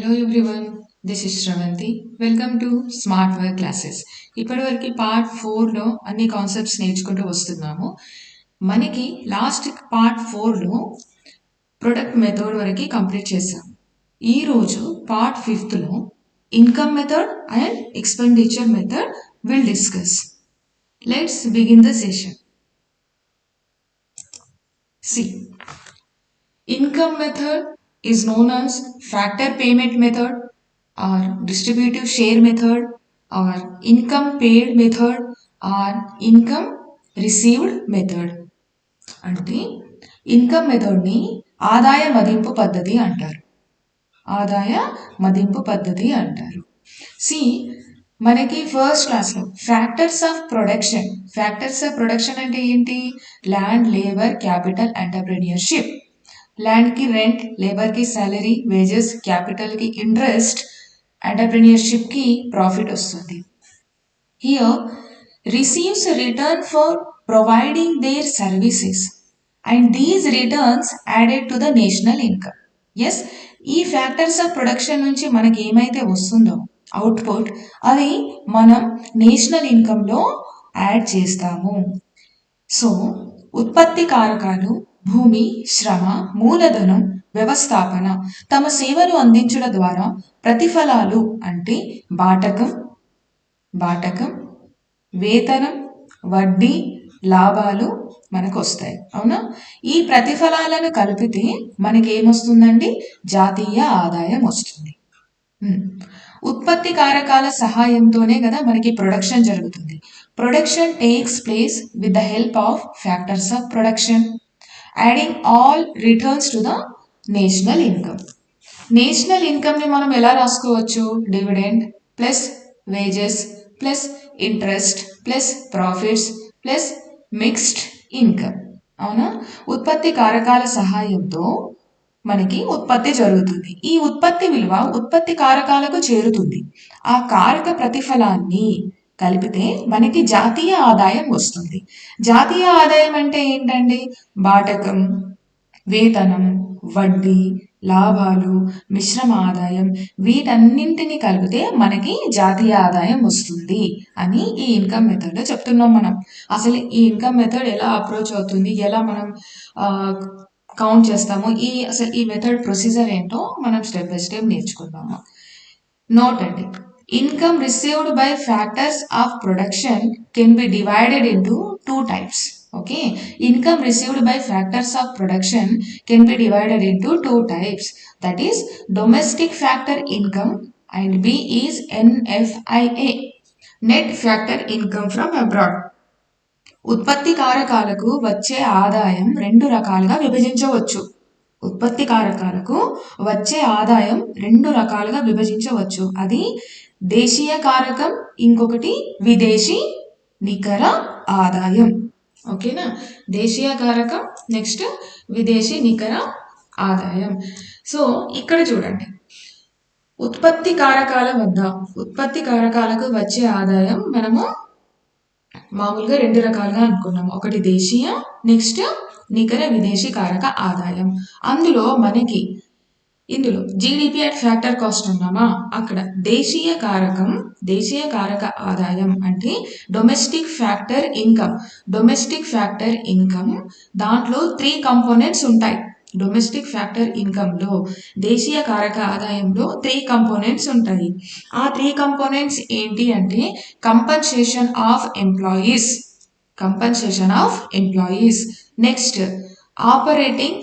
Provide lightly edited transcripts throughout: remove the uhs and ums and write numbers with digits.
Hello everyone, this is Sravanthi. Welcome to smart work classes. ఇప్పటివరకు part 4లో అన్ని concepts నేర్చుకుంటూ వస్తున్నాము. మనకి లాస్ట్ పార్ట్ 4లో ప్రొడక్ట్ మెథడ్ వరకు కంప్లీట్ చేసాం. ఈరోజు పార్ట్ 5లో income method and expenditure method will discuss. Let's begin the session. See, income method is known as factor payment method or distributive share method or income paid method or income received method. అంటే income మెథడ్ని ఆదాయ మదింపు పద్ధతి అంటారు. ఆదాయ మదింపు పద్ధతి అంటారు. C మనకి ఫస్ట్ క్లాస్లో ఫ్యాక్టర్స్ ఆఫ్ ప్రొడక్షన్ అంటే ఏంటి? Land, labour, capital, entrepreneurship. ల్యాండ్కి రెంట్, లేబర్కి సాలరీ, వేజెస్, క్యాపిటల్కి ఇంట్రెస్ట్, ఎంటర్ప్రెన్యూర్షిప్కి ప్రాఫిట్ వస్తుంది. Here receives return for providing their services and these returns added to the national income. Yes, ఈ ఫ్యాక్టర్స్ ఆఫ్ ప్రొడక్షన్ నుంచి మనకి ఏమైతే వస్తుందో అవుట్పుట్, అది మనం నేషనల్ ఇన్కంలో యాడ్ చేస్తాము. సో ఉత్పత్తి కారకాలు భూమి, శ్రమ, మూలధనం, వ్యవస్థాపన తమ సేవలు అందించడం ద్వారా ప్రతిఫలాలు అంటే బాటకం, వేతనం, వడ్డీ, లాభాలు మనకు వస్తాయి. అవునా? ఈ ప్రతిఫలాలను కలిపితే మనకి ఏమొస్తుందండి? జాతీయ ఆదాయం వస్తుంది. ఉత్పత్తి కారకాల సహాయంతోనే కదా మనకి ప్రొడక్షన్ జరుగుతుంది. Production takes place with the help of factors of production adding all returns to the national income. National ఇన్కమ్ని మనం ఎలా రాసుకోవచ్చు? Dividend plus wages plus interest plus profits plus mixed income. అవునా? ఉత్పత్తి కారకాల సహాయంతో మనకి ఉత్పత్తి జరుగుతుంది. ఈ ఉత్పత్తి విలువ ఉత్పత్తి కారకాలకు చేరుతుంది. ఆ కారక ప్రతిఫలాన్ని కలిపితే మనకి జాతీయ ఆదాయం వస్తుంది. జాతీయ ఆదాయం అంటే ఏంటండి? బాటకం, వేతనం, వడ్డీ, లాభాలు, మిశ్రమ ఆదాయం, వీటన్నింటిని కలిపితే మనకి జాతీయ ఆదాయం వస్తుంది అని ఈ ఇన్కమ్ మెథడ్లో చెప్తున్నాం మనం. అసలు ఈ ఇన్కమ్ మెథడ్ ఎలా అప్రోచ్ అవుతుంది, ఎలా మనం కౌంట్ చేస్తాము, అసలు ఈ మెథడ్ ప్రొసీజర్ ఏంటో మనం స్టెప్ బై స్టెప్ నేర్చుకుందాము. నోట్ అండి, income received by factors of production can be divided into 2 types. Okay, income received by factors of production can be divided into 2 types, that is domestic factor income and B is NFIA, net factor income from abroad. ఉత్పత్తి కారకాలకు వచ్చే ఆదాయం 2 రకాలుగా విభజించవచ్చు. ఉత్పత్తి కారకాలకు వచ్చే ఆదాయం 2 రకాలుగా విభజించవచ్చు. అది దేశీయ కారకం, ఇంకొకటి విదేశీ నికర ఆదాయం. ఓకేనా? దేశీయ కారకం, నెక్స్ట్ విదేశీ నికర ఆదాయం. సో ఇక్కడ చూడండి, ఉత్పత్తి కారకాలకు వచ్చే ఆదాయం మనము మామూలుగా 2 రకాలుగా అనుకున్నాము. ఒకటి దేశీయ, నెక్స్ట్ నికర విదేశీ కారక ఆదాయం. అందులో మనకి ఇందులో జీడిపి అట్ ఫ్యాక్టర్ కాస్ట్ అన్నామా, అక్కడ దేశీయ కారక ఆదాయం అంటే డొమెస్టిక్ ఫ్యాక్టర్ ఇన్కమ్. దాంట్లో 3 కంపోనెంట్స్ ఉంటాయి. డొమెస్టిక్ ఫ్యాక్టర్ ఇన్కమ్లో, దేశీయ కారక ఆదాయంలో 3 కంపోనెంట్స్ ఉంటాయి. ఆ 3 కంపోనెంట్స్ ఏంటి అంటే compensation of employees, next operating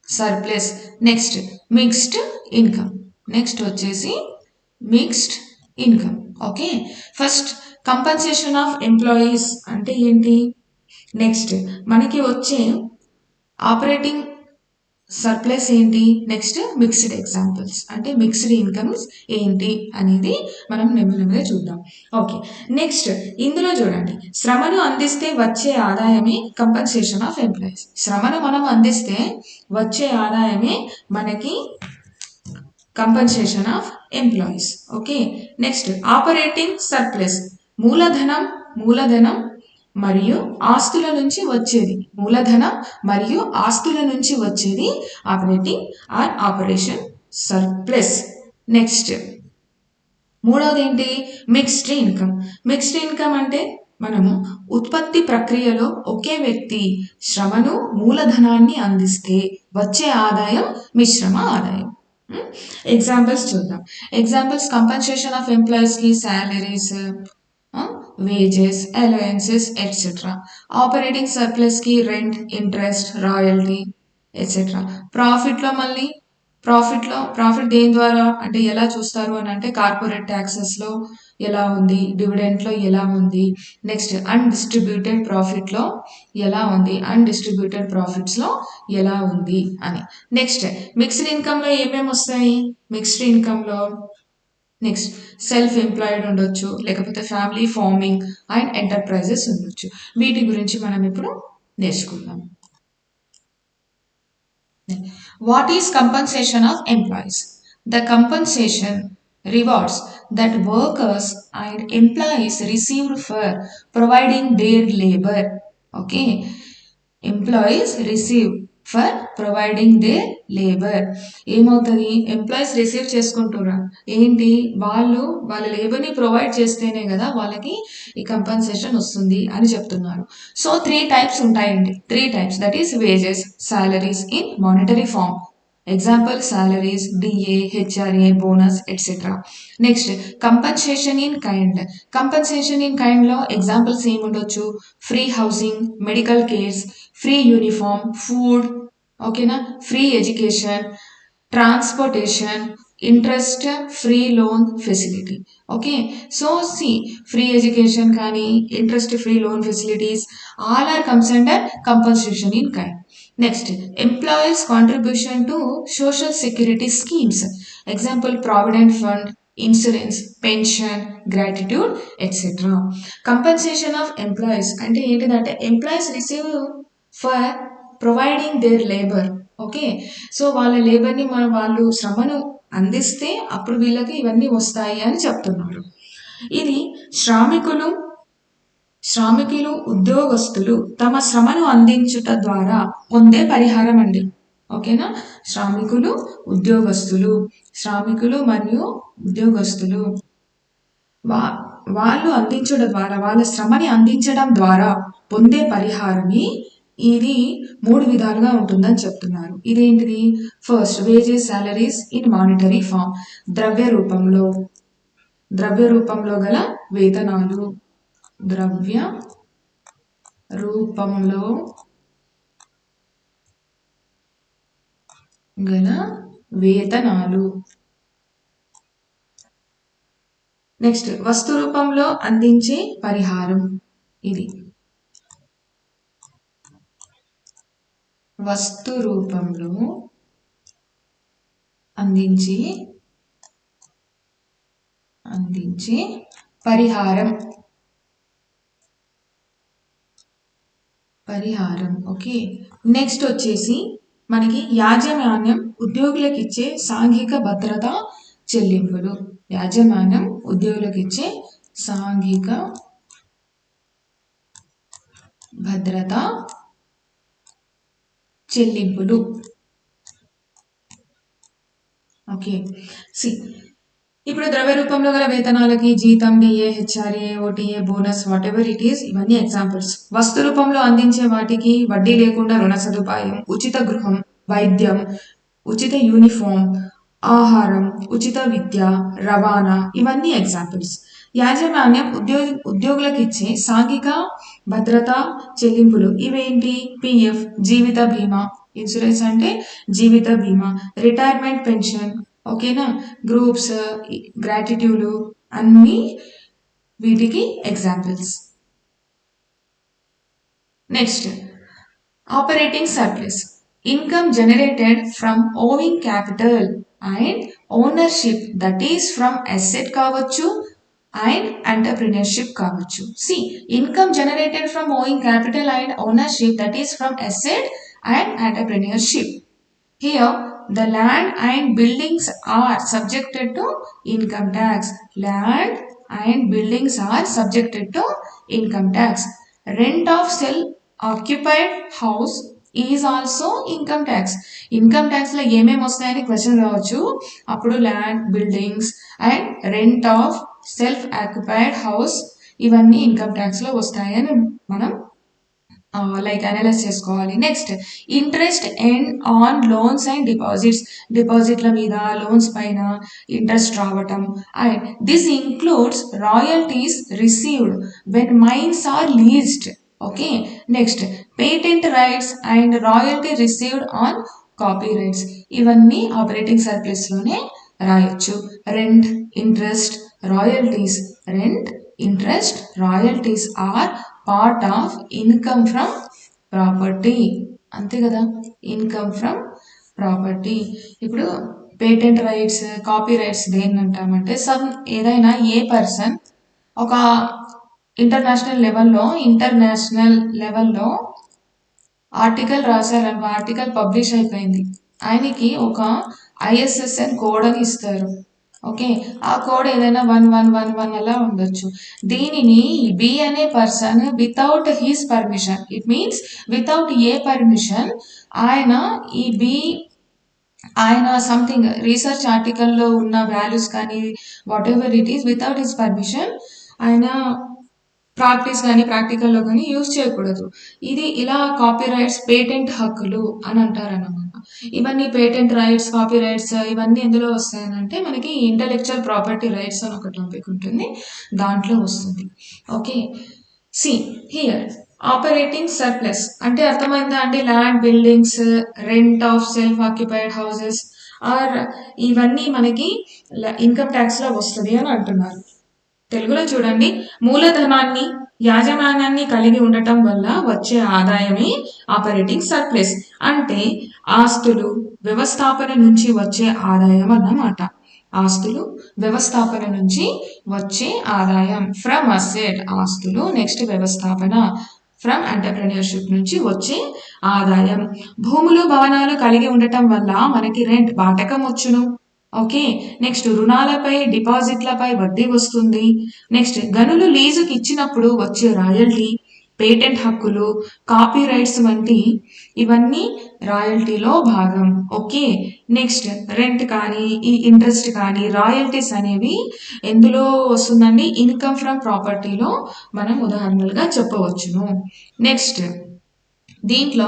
surplus, next mixed income. Okay, first compensation of employees అంటే ఏంటి? నెక్స్ట్ మనకి వచ్చే ఆపరేటింగ్ సర్ప్లస్ ఏంటి? నెక్స్ట్ మిక్స్డ్ ఎగ్జాంపుల్స్ అంటే మిక్స్డ్ ఇన్కమ్స్ ఏంటి అనేది మనం నెమ్మదిగా చూద్దాం. ఓకే, నెక్స్ట్ ఇందులో చూడండి, శ్రమను అందిస్తే వచ్చే ఆదాయమే కంపన్సేషన్ ఆఫ్ ఎంప్లాయీస్. శ్రమను మనం అందిస్తే వచ్చే ఆదాయమే మనకి compensation of employees. Okay, next operating surplus, మూలధనం మరియు ఆస్తుల నుంచి వచ్చేది మూలధనం మరియు ఆస్తుల నుంచి వచ్చేది operating or operation surplus. Next మూడవది ఏంటి? Mixed income. మిక్స్డ్ ఇన్కమ్ అంటే మనము ఉత్పత్తి ప్రక్రియలో ఒకే వ్యక్తి శ్రమను మూలధనాన్ని అందిస్తే వచ్చే ఆదాయం మిశ్రమ ఆదాయం. ఎగ్జాంపుల్స్ చూద్దాం. ఎగ్జాంపుల్స్ కంపెన్సేషన్ ఆఫ్ ఎంప్లాయీస్ కి salaries, wages, allowances etcetera. Operating surplus కి రెంట్, ఇంట్రెస్ట్, రాయల్టీ ఎట్సెట్రా. ప్రాఫిట్లో మళ్ళీ ప్రాఫిట్ దేని ద్వారా అంటే ఎలా చూస్తారు అని అంటే కార్పొరేట్ ట్యాక్సెస్లో ఎలా ఉంది, డివిడెంట్లో ఎలా ఉంది, నెక్స్ట్ అన్డిస్ట్రిబ్యూటెడ్ ప్రాఫిట్లో ఎలా ఉంది, అన్డిస్ట్రిబ్యూటెడ్ ప్రాఫిట్స్లో ఎలా ఉంది అని. నెక్స్ట్ మిక్స్డ్ ఇన్కమ్లో ఏమేమి వస్తాయి? మిక్స్డ్ ఇన్కమ్లో నెక్స్ట్ సెల్ఫ్ ఎంప్లాయిడ్ ఉండొచ్చు, లేకపోతే ఫ్యామిలీ ఫార్మింగ్ అండ్ ఎంటర్ప్రైజెస్ ఉండొచ్చు. వీటి గురించి మనం ఇప్పుడు నేర్చుకుందాం. What is compensation of employees? The compensation rewards that workers and employees received for providing their labor. Okay, employees receive for providing they labour. ఏమవుతుంది? Employees receive చేసుకుంటున్నారు ఏంటి? వాళ్ళ లేబర్ని ప్రొవైడ్ చేస్తేనే కదా వాళ్ళకి ఈ కంపెన్సేషన్ వస్తుంది అని చెప్తున్నారు. సో 3 టైప్స్ ఉంటాయండి. 3 types, that is wages, salaries in monetary form. Example salaries, DA, HRA, bonus etcetera. Next compensation in kind. Compensation in కైండ్లో ఎగ్జాంపుల్స్ ఏముండొచ్చు? Free housing, medical cares, free uniform, food, ఓకేనా, free education, transportation, interest free loan facility. Okay, so see free education కానీ interest free loan facilities all are comes under compensation in kind. Next employees contribution to social security schemes. Example provident fund, insurance, pension, gratitude etcetera. Compensation of employees అంటే ఏంటిదంటే employees receive for providing their labour. Okay, so వాళ్ళ లేబర్ని వాళ్ళు శ్రమను అందిస్తే అప్పుడు వీళ్ళకి ఇవన్నీ వస్తాయి అని చెప్తున్నారు. ఇది శ్రామికులు ఉద్యోగస్తులు తమ శ్రమను అందించుట ద్వారా పొందే పరిహారం అండి. ఓకేనా, శ్రామికులు మరియు ఉద్యోగస్తులు వాళ్ళు అందించడం ద్వారా, వాళ్ళ శ్రమని అందించడం ద్వారా పొందే పరిహారమే ఇది 3 విధాలుగా ఉంటుందని చెప్తున్నారు. ఇదేంటిది? First wages, salaries in monetary form. ద్రవ్య రూపంలో గల వేతనాలు. ద్రవ్య రూపంలో గల వేతనాలు. నెక్స్ట్ వస్తు రూపంలో అందించే పరిహారం. ఇది వస్తు రూపంలో అందించే పరిహారం. ఓకే, నెక్స్ట్ వచ్చేసి మనకి యాజమాన్యం ఉద్యోగులకు ఇచ్చే సాంఘిక భద్రత చెల్లింపులు. యాజమాన్యం ఉద్యోగులకు ఇచ్చే సాంఘిక భద్రత చెల్లింపులు. ఓకే, సి ఇప్పుడు ద్రవ్య రూపంలో గల వేతనాలకి జీతం, DA, HRA, OTA, bonus, whatever it is, ఇవన్నీ ఎగ్జాంపుల్స్. వస్తు రూపంలో అందించే వాటికి వడ్డీ లేకుండా రుణ సదుపాయం, ఉచిత గృహం, వైద్యం, ఉచిత యూనిఫామ్, ఆహారం, ఉచిత విద్య, రవాణా, ఇవన్నీ ఎగ్జాంపుల్స్. యాజమాన్యం ఉద్యోగులకు ఇచ్చే సాంఘిక భద్రత చెల్లింపులు ఇవేంటి? పిఎఫ్, జీవిత బీమా, ఇన్సూరెన్స్ అంటే జీవిత బీమా, రిటైర్మెంట్ పెన్షన్, ఓకేనా, గ్రూప్స్, గ్రాటిట్యూడ్, అన్ని వీటికి examples. Next operating surplus. Income generated from owing capital and ownership, that is from asset కావచ్చు అండ్ ఎంటర్ప్రినర్షిప్ కావచ్చు. See income generated from owing capital and ownership, that is from asset and entrepreneurship. Here the land and buildings are subjected to income tax. Land and buildings are subjected to income tax. Rent of self occupied house is also income tax. Income tax లో ఏమేమి వస్తాయని question రావచ్చు. అప్పుడు land, buildings and rent of self occupied house ఇవన్నీ income tax లో వస్తాయని మనం like analyse చేసుకోవాలి. Next, interest and on loans and deposits. డిపాజిట్ల మీద, లోన్స్ పైన ఇంట్రెస్ట్ రావటం. And this includes royalties received when mines are leased. Okay. Next, patent rights and royalty received on copy rights. ఇవన్నీ operating surplus లోనే రాయొచ్చు. Rent, interest, royalties. Rent, interest, royalties are part of income from property. అంతే కదా, income from property. ఇప్పుడు patent rights, copyrights దేన్ని అంటామంటే ఏదైనా ఏ పర్సన్ ఒక ఇంటర్నేషనల్ లెవెల్లో ఆర్టికల్ రాశారనుకో, ఆర్టికల్ పబ్లిష్ అయిపోయింది, ఆయనకి ఒక ఐఎస్ఎస్ఎన్ కోడ్ అని ఇస్తారు. ఓకే, ఆ కోడ్ ఏదైనా 1111 అలా ఉండొచ్చు. దీనిని బి అనే person without his permission, it means without a permission, ఆయన ఈ బి ఆయన సంథింగ్ రీసెర్చ్ ఆర్టికల్లో ఉన్న వాల్యూస్ కానీ what ever it is without his permission ఆయన ప్రాక్టీస్ కానీ ప్రాక్టికల్లో కానీ యూజ్ చేయకూడదు. ఇది ఇలా కాపీ రైట్స్, పేటెంట్ హక్కులు అని అంటారన్నమాట. ఇవన్నీ పేటెంట్ రైట్స్, కాపీ రైట్స్ ఇవన్నీ ఎందులో వస్తాయనంటే మనకి ఇంటలెక్చువల్ ప్రాపర్టీ రైట్స్ అని ఒక టాపిక్ ఉంటుంది, దాంట్లో వస్తుంది. Okay, see here operating surplus అంటే అర్థమైందా అండి? Land, buildings, rent of self occupied houses are ఇవన్నీ మనకి ఇన్కమ్ ట్యాక్స్ లో వస్తుంది అని అంటున్నారు. తెలుగులో చూడండి, మూలధనాన్ని, యాజమాన్యాన్ని కలిగి ఉండటం వల్ల వచ్చే ఆదాయమే ఆపరేటింగ్ సర్ప్లస్. అంటే ఆస్తులు, వ్యవస్థాపన నుంచి వచ్చే ఆదాయం అన్నమాట. ఆస్తులు, వ్యవస్థాపన నుంచి వచ్చే ఆదాయం. ఫ్రమ్ అసెట్ ఆస్తులు, నెక్స్ట్ వ్యవస్థాపన, ఫ్రమ్ ఎంటర్ప్రెన్యూర్షిప్ నుంచి వచ్చే ఆదాయం. భూములు, భవనాలు కలిగి ఉండటం వల్ల మనకి రెంట్, బాటకం వచ్చును. ఓకే, నెక్స్ట్ రుణాలపై, డిపాజిట్లపై వడ్డీ వస్తుంది. నెక్స్ట్ గనులు లీజుకి ఇచ్చినప్పుడు వచ్చే రాయల్టీ, పేటెంట్ హక్కులు, కాపీ రైట్స్ వంటి ఇవన్నీ రాయల్టీలో భాగం. ఓకే, నెక్స్ట్ రెంట్ కానీ, ఈ ఇంట్రెస్ట్ కానీ, రాయల్టీస్ అనేవి ఎందులో వస్తుందండి? ఇన్కమ్ ఫ్రమ్ ప్రాపర్టీలో మనం ఉదాహరణలుగా చెప్పవచ్చును. నెక్స్ట్ దీంట్లో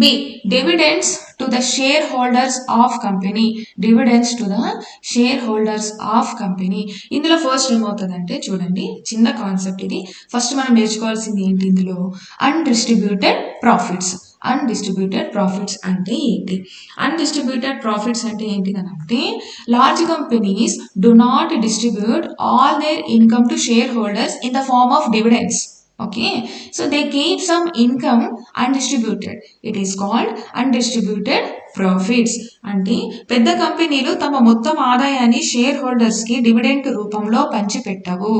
B, dividends to the shareholders of company. Dividends to the shareholders of company. ఇందులో ఫస్ట్ ఏమవుతుందంటే చూడండి, చిన్న కాన్సెప్ట్ ఇది. ఫస్ట్ మనం నేర్చుకోవాల్సింది ఏంటి ఇందులో? Undistributed profits. అన్డిస్ట్రిబ్యూటెడ్ ప్రాఫిట్స్ అంటే ఏంటి? అన్డిస్ట్రిబ్యూటెడ్ ప్రాఫిట్స్ అంటే ఏంటి అంటే large companies do not distribute all their income to shareholders in the form of dividends. Okay, so they keep some income undistributed. It is called undistributed profits. అంటే పెద్ద కంపెనీలు తమ మొత్తం ఆదాయాన్ని షేర్ హోల్డర్స్ కి డివిడెంట్ రూపంలో పంచిపెట్టవు.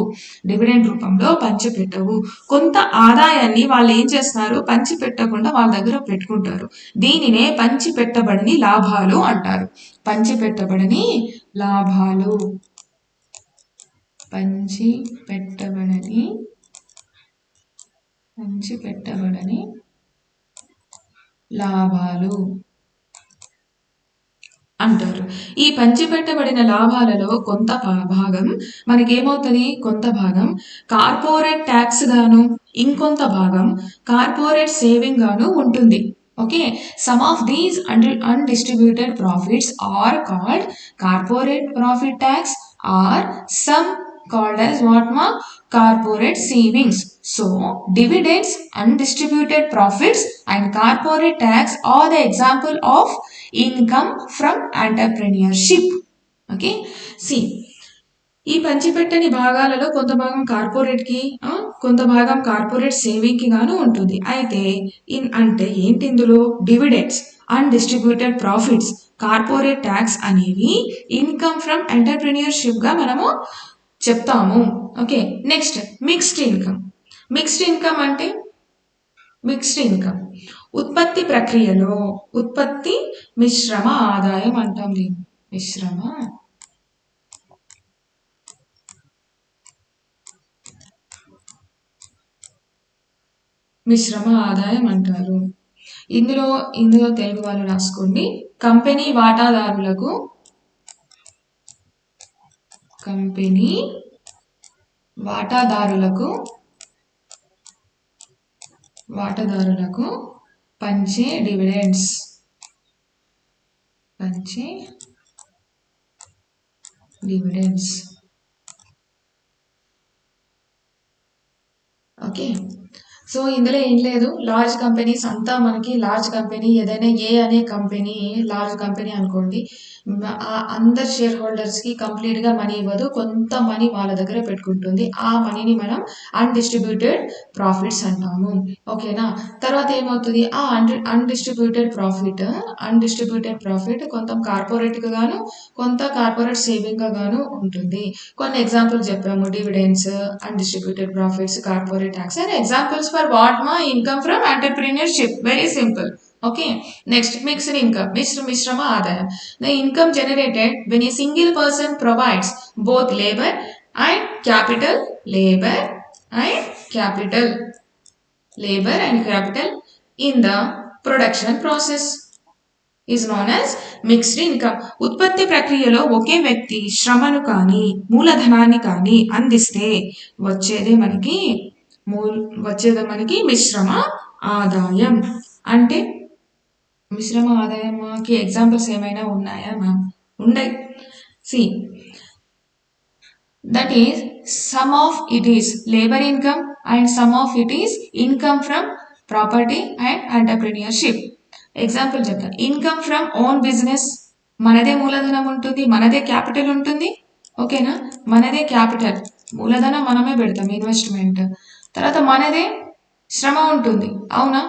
Dividend రూపంలో పంచిపెట్టవు. కొంత ఆదాయాన్ని వాళ్ళు ఏం చేస్తారు? పంచిపెట్టకుండా వాళ్ళ దగ్గర పెట్టుకుంటారు. దీనినే పంచిపెట్టబడని లాభాలు అంటారు. పంచిపెట్టబడని లాభాలు, పంచిపెట్టబడని లాభాలు అంటారు. ఈ పంచిపెట్టబడిన లాభాలలో కొంత భాగం మనకేమవుతుంది? కొంత భాగం కార్పొరేట్ ట్యాక్స్ గాను, ఇంకొంత భాగం కార్పొరేట్ సేవింగ్ గాను ఉంటుంది. Okay, some of these undistributed profits are called corporate profit tax or some called as what ma? Corporate savings. So dividends, undistributed profits and corporate tax are the example of income from entrepreneurship. Okay, see, ఈ పంచిపెట్టని భాగాలలో కొంత భాగం corporate కి, కొంత భాగం corporate saving కి గాను ఉంటుంది. అయితే అంటే ఏంటి ఇందులో? Dividends, undistributed profits, corporate tax అనేవి ఇన్కమ్ ఫ్రమ్ ఎంటర్ప్రెన్యూర్షిప్ గా మనము చెప్తాము. Okay, next mixed income. Mixed income అంటే మిక్స్డ్ ఇన్కమ్ ఉత్పత్తి ప్రక్రియలో ఉత్పత్తి మిశ్రమ ఆదాయం అంటాం. దీన్ని మిశ్రమ మిశ్రమ ఆదాయం అంటారు. ఇందులో తెలుగు వాళ్ళు రాసుకోండి. కంపెనీ వాటాదారులకు పంచే డివిడెండ్స్ ఓకే. సో ఇందులో ఏం లేదు, లార్జ్ కంపెనీస్ అంతా మనకి లార్జ్ కంపెనీ ఏదైనా ఏ అనే కంపెనీ లార్జ్ కంపెనీ అనుకోండి, అందరు షేర్ హోల్డర్స్కి కంప్లీట్గా మనీ ఇవ్వదు, కొంత మనీ వాళ్ళ దగ్గర పెట్టుకుంటుంది. ఆ మనీని మనం అన్డిస్ట్రిబ్యూటెడ్ ప్రాఫిట్స్ అంటాము. ఓకేనా. తర్వాత ఏమవుతుంది, ఆ అన్డిస్ట్రిబ్యూటెడ్ ప్రాఫిట్ కొంత కార్పొరేట్గా గాను కొంత కార్పొరేట్ సేవింగ్గా గాను ఉంటుంది. కొన్ని ఎగ్జాంపుల్ చెప్పాము, dividends, undistributed profits, corporate tax and examples for what మా income from entrepreneurship. Very simple. Okay, next mixed income, mishrama adayam. The income generated when a single person provides both labor and capital in the production process is known as mixed income. ఉత్పత్తి ప్రక్రియలో ఒకే వ్యక్తి శ్రమను కానీ మూలధనాన్ని కానీ అందిస్తే వచ్చేదే మనకి మిశ్రమ ఆదాయం. అంటే మిశ్రమ ఆదాయంకి ఎగ్జాంపుల్స్ ఏమైనా ఉన్నాయా మ్యామ్? ఉన్నాయి. See that is some of it is labour income and some of it is income from property and entrepreneurship. Example చెప్తాను. ఇన్కమ్ ఫ్రమ్ ఓన్ బిజినెస్, మనదే మూలధనం ఉంటుంది, మనదే క్యాపిటల్ ఉంటుంది. ఓకేనా, మనదే క్యాపిటల్, మూలధనం మనమే పెడతాం, ఇన్వెస్ట్మెంట్. తర్వాత మనదే శ్రమ ఉంటుంది. అవునా,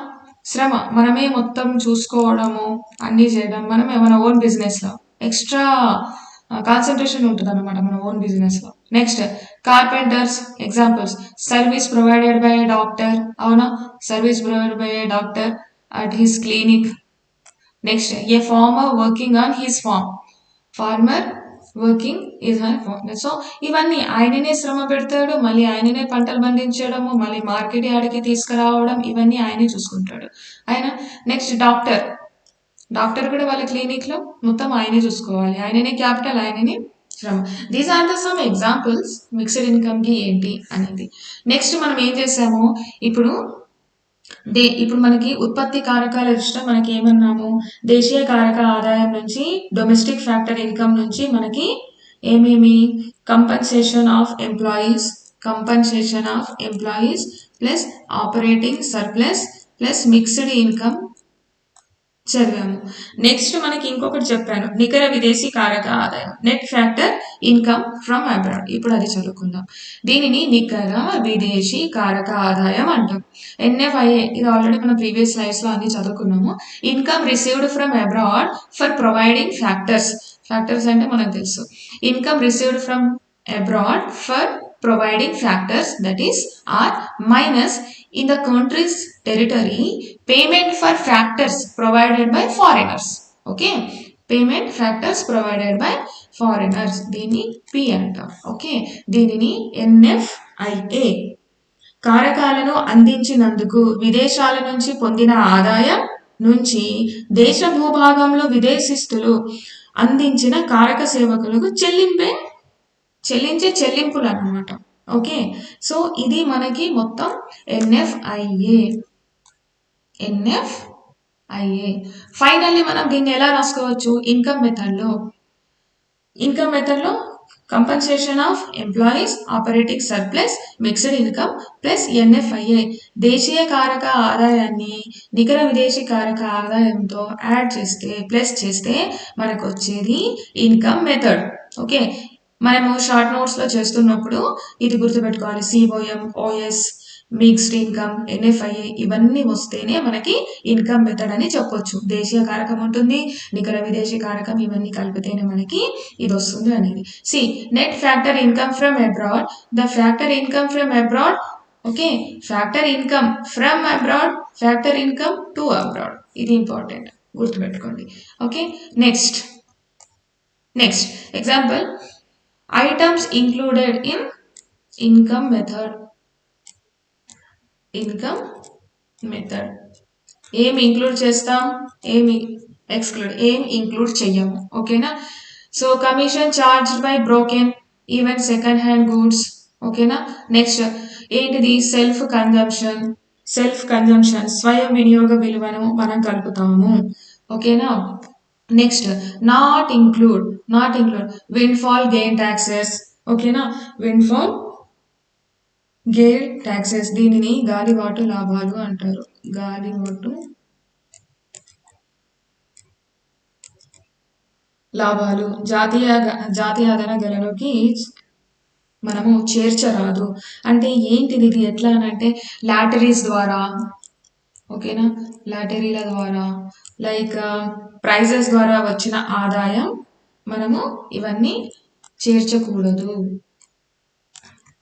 శ్రమ మనమే మొత్తం చూసుకోవడము, అన్నీ చేయడం, మనమే మన ఓన్ బిజినెస్లో ఎక్స్ట్రా కాన్సన్ట్రేషన్ ఉంటుంది అనమాట మన ఓన్ బిజినెస్లో. Next carpenters examples, service provided by doctor. అవునా, service provided by doctor at his clinic. Next, a farmer working on his farm. Farmer working is on farm. So ఇవన్నీ ఆయననే శ్రమ పెడతాడు, మళ్ళీ ఆయననే పంటలు పండించడము, మళ్ళీ మార్కెట్ యార్డ్కి తీసుకురావడం, ఇవన్నీ ఆయనే చూసుకుంటాడు ఆయన. నెక్స్ట్ డాక్టర్ కూడా వాళ్ళ క్లినిక్లో మొత్తం ఆయనే చూసుకోవాలి, ఆయననే క్యాపిటల్, ఆయననే శ్రమ. These are the some examples mixed ఇన్కమ్కి ఏంటి అనేది. నెక్స్ట్ మనం ఏం చేసాము, ఇప్పుడు మనకి ఉత్పత్తి కారకాల దృష్ట్యా మనకి ఏమన్నాము, దేశీయ కారక ఆదాయం నుంచి, డొమెస్టిక్ ఫ్యాక్టర్ ఇన్కమ్ నుంచి మనకి ఏమేమి, compensation of employees plus operating surplus plus mixed income చదివాము. నెక్స్ట్ మనకి ఇంకొకటి చెప్పాను, నికర విదేశీ కారక ఆదాయం, net factor income from abroad. ఇప్పుడు అది చదువుకుందాం. దీనిని నికర విదేశీ కారక ఆదాయం అంటాం. NFIA, ఇది ఆల్రెడీ మనం ప్రీవియస్ స్లైడ్స్లో అన్ని చదువుకున్నాము. Income received from abroad for providing factors అంటే మనకు తెలుసు. Income received from abroad for providing factors, that is are minus in the country's territory payment for factors provided by foreigners. Okay, payment factors provided by foreigners, దీన్ని P అంటాం. Okay, దీనిని NFIA. కారకాలను అందించినందుకు విదేశాల నుంచి పొందిన ఆదాయం నుంచి దేశ భూభాగంలో విదేశీస్తులు అందించిన కారక సేవకులకు చెల్లించే చెల్లింపులు అన్నమాట. ఓకే, సో ఇది మనకి మొత్తం NFIA. ఫైనల్లీ మనం దీన్ని ఎలా రాసుకోవచ్చు, ఇన్కమ్ మెథడ్లో compensation of employees, operating surplus, mixed income plus NFIA. దేశీయ కారక ఆదాయాన్ని నికర విదేశీ కారక ఆదాయంతో యాడ్ చేస్తే ప్లస్ చేస్తే మనకు వచ్చేది ఇన్కమ్ మెథడ్. ఓకే, మనము షార్ట్ నోట్స్లో చేస్తున్నప్పుడు ఇది గుర్తుపెట్టుకోవాలి, COM, OS, mixed income, NFIA ఇవన్నీ వస్తేనే మనకి ఇన్కమ్ మెథడ్ అని చెప్పొచ్చు. దేశీయ కారకం ఉంటుంది, నికర విదేశీ కారకం, ఇవన్నీ కలిపితేనే మనకి ఇది వస్తుంది అనేది. See net factor income from abroad, the factor income from abroad. Okay, factor income from abroad, factor income to abroad, ఇది ఇంపార్టెంట్, గుర్తుపెట్టుకోండి. Okay, next example, items included in income method. Method. ఏం ఇంక్లూడ్ చేస్తాం, ఏమి exclude, ఏం include చెయ్యము. ఓకేనా. So commission charge by broken even second hand goods. ఓకేనా. Next ఏంటిది, సెల్ఫ్ కన్జంప్షన్. సెల్ఫ్ కన్జంప్షన్ స్వయం వినియోగ విలువను మనం కలుపుతాము. ఓకేనా. Next not include, not include windfall gain taxes. ఓకేనా. విండ్ఫాల్ గెయిన్ ట్యాక్సెస్, దీనిని గాలివాటు లాభాలు అంటారు. గాలివాటు లాభాలు జాతీయ ఆదాయ గణలోకి మనము చేర్చరాదు. అంటే ఏంటిది, ఇది ఎట్లా అంటే లాటరీస్ ద్వారా, ఓకేనా, లాటరీల ద్వారా లైక్ ప్రైజెస్ ద్వారా వచ్చిన ఆదాయం మనము ఇవన్నీ చేర్చకూడదు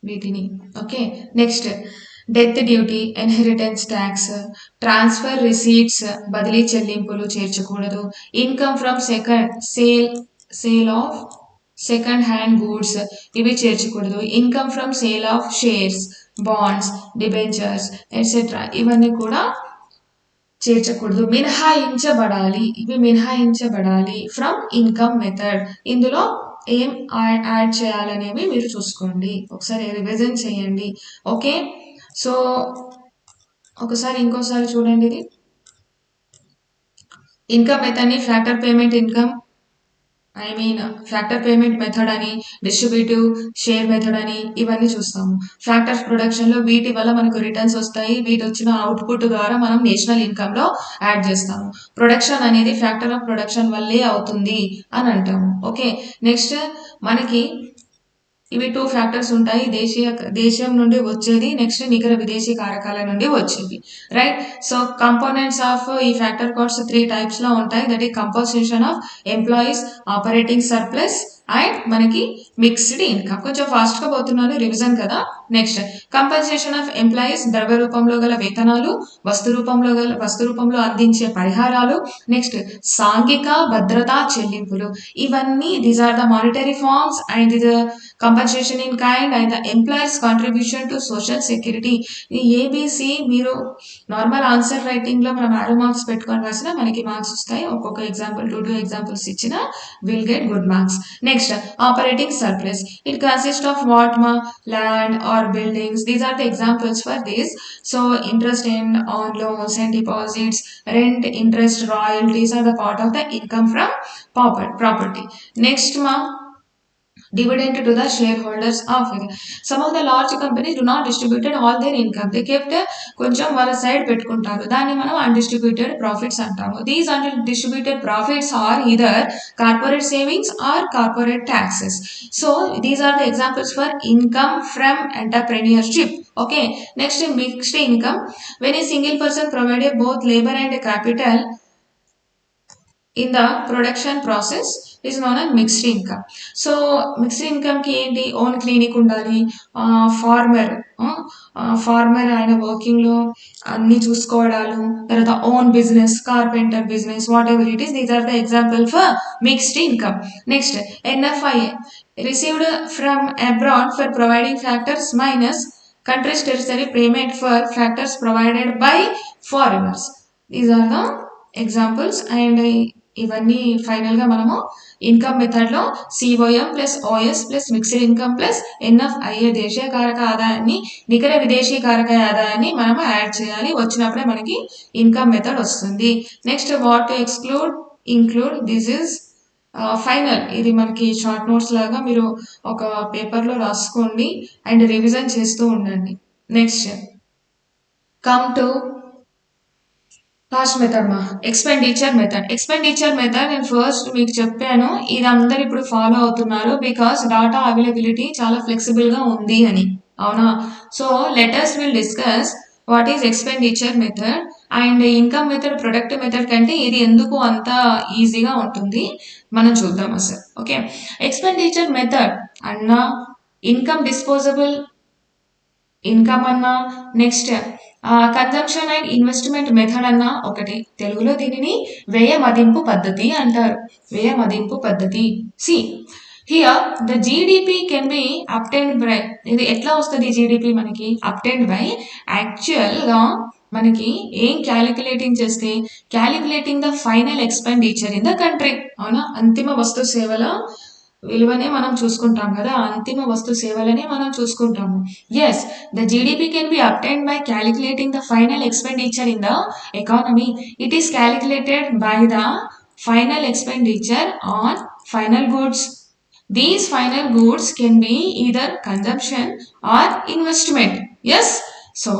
వీటిని. Okay. Next death duty, inheritance tax, transfer receipts బదిలీ చెల్లింపులు చేర్చకూడదు. Income from sale of second hand goods ఇవి చేర్చకూడదు. Income from sale of shares, bonds, debentures etcetera ఇవన్నీ కూడా చేర్చకూడదు, మినహాయించబడాలి. ఇవి మినహాయించబడాలి ఫ్రమ్ ఇన్కమ్ మెథడ్. ఇందులో ఏం యాడ్ చేయాలనేవి మీరు చూసుకోండి, ఒకసారి రివిజన్ చేయండి. ఓకే. సో ఒకసారి ఇంకోసారి చూడండి. ఇది ఇన్కమ్ మెథడ్ని factor payment income, factor payment method అని, డిస్ట్రిబ్యూటివ్ షేర్ మెథడ్ అని ఇవన్నీ చూస్తాము. ఫ్యాక్టర్ ప్రొడక్షన్ లో వీటి వల్ల మనకు రిటర్న్స్ వస్తాయి, వీటి వచ్చిన అవుట్పుట్ ద్వారా మనం నేషనల్ ఇన్కమ్ లో యాడ్ చేస్తాము. ప్రొడక్షన్ అనేది ఫ్యాక్టర్ ఆఫ్ ప్రొడక్షన్ వల్లే అవుతుంది అని అంటాము. ఓకే. నెక్స్ట్ మనకి ఇవి 2 ఫ్యాక్టర్స్ ఉంటాయి, దేశం నుండి వచ్చేది, నెక్స్ట్ నికర విదేశీ కారకాల నుండి వచ్చేది. రైట్. సో కంపోనెంట్స్ ఆఫ్ ఈ ఫ్యాక్టర్ కాస్ట్ 3 టైప్స్ లో ఉంటాయి. దట్ ఈ composition of employees, operating surplus and మనకి మిక్స్డ్ ఇన్కమ్. కొంచెం ఫాస్ట్ గా పోతున్నాను, రివిజన్ కదా. నెక్స్ట్ కంపన్సేషన్ ఆఫ్ ఎంప్లాయీస్, ద్రవ్య రూపంలో గల వేతనాలు, వస్తు రూపంలో అందించే పరిహారాలు. నెక్స్ట్ సాంఘిక భద్రతా చెల్లింపులు. ఇవన్నీ these are the monetary forms and the compensation in kind and the employer's contribution to social security. ఈ ఏబిసి మీరు నార్మల్ ఆన్సర్ రైటింగ్ లో మనం ఆరో మార్క్స్ పెట్టుకొని రాసినా మనకి మార్క్స్ వస్తాయి. ఒక్కొక్క ఎగ్జాంపుల్ 2 ఎగ్జాంపుల్స్ ఇచ్చిన will get good marks. Next operating surplus, it consist of what మా land or buildings. These are the examples for this. So interest on loans and deposits, rent, interest, royalties are the part of the income from property. Next ma dividend to the shareholders of it. Some of the large companies do not distribute all their income. They kept కొంచెం వాళ్ళ side పెట్టుకుంటారు, దాన్ని మనం undistributed profits అంటాము. These undistributed profits are either corporate savings or corporate taxes. So these are the examples for income from entrepreneurship. Okay. Next, mixed income. When a single person provided both labor and capital in the production process is known as mixed income. So mixed income ki enti own clinic undali, farmer ఆయన working లో అన్ని చూసుకోవడాలు, తర్వాత own business, carpenter business, whatever it is, these are the example for mixed income. Next NFIA, received from abroad for providing factors minus country's tertiary payment for factors provided by foreigners. These are the examples. And ఇవన్నీ final గా మనము income method లో COM plus OS plus mixed income plus NFIA దేశీయ కారక ఆదాయాన్ని, నికర విదేశీ కారక ఆదాయాన్ని మనము యాడ్ చేయాలి. వచ్చినప్పుడే మనకి ఇన్కమ్ మెథడ్ వస్తుంది. Next what to exclude, include. This is final. ఇది మనకి షార్ట్ నోట్స్ లాగా మీరు ఒక పేపర్లో రాసుకోండి అండ్ రివిజన్ చేస్తూ ఉండండి. Next come to last method మా ఎక్స్పెండిచర్ మెథడ్. ఎక్స్పెండిచర్ మెథడ్ నేను ఫస్ట్ మీకు చెప్పాను, ఇది అందరు ఇప్పుడు ఫాలో అవుతున్నారు బికాస్ డాటా అవైలబిలిటీ చాలా ఫ్లెక్సిబుల్ గా ఉంది అని, అవునా. So letters will discuss what is expenditure method and income method. Product method కంటే ఇది ఎందుకు అంత ఈజీగా ఉంటుంది మనం చూద్దాం అసలు. ఓకే. ఎక్స్పెండిచర్ మెథడ్ అన్నా, ఇన్కమ్ డిస్పోజబుల్ ఇన్కమ్ అన్నా, next consumption and investment method అన్న ఒకటి. తెలుగులో దీనిని వ్యయ మదింపు పద్ధతి అంటారు. వ్యయ మదింపు పద్ధతి. See here the GDP can be obtained by, ఇది ఎట్లా వస్తుంది జీడిపి మనకి, అబ్టైన్డ్ బై యాక్చువల్ గా మనకి ఏం క్యాలిక్యులేటింగ్ చేస్తే calculating the final expenditure in the country. అవునా, అంతిమ వస్తు సేవల విలువనే మనం చూసుకుంటాం కదా, అంతిమ వస్తు సేవలనే మనం చూసుకుంటాము. Yes, the GDP can be obtained by calculating the final expenditure in the economy. It is calculated by the final expenditure on final goods. These final goods can be either consumption or investment. Yes, so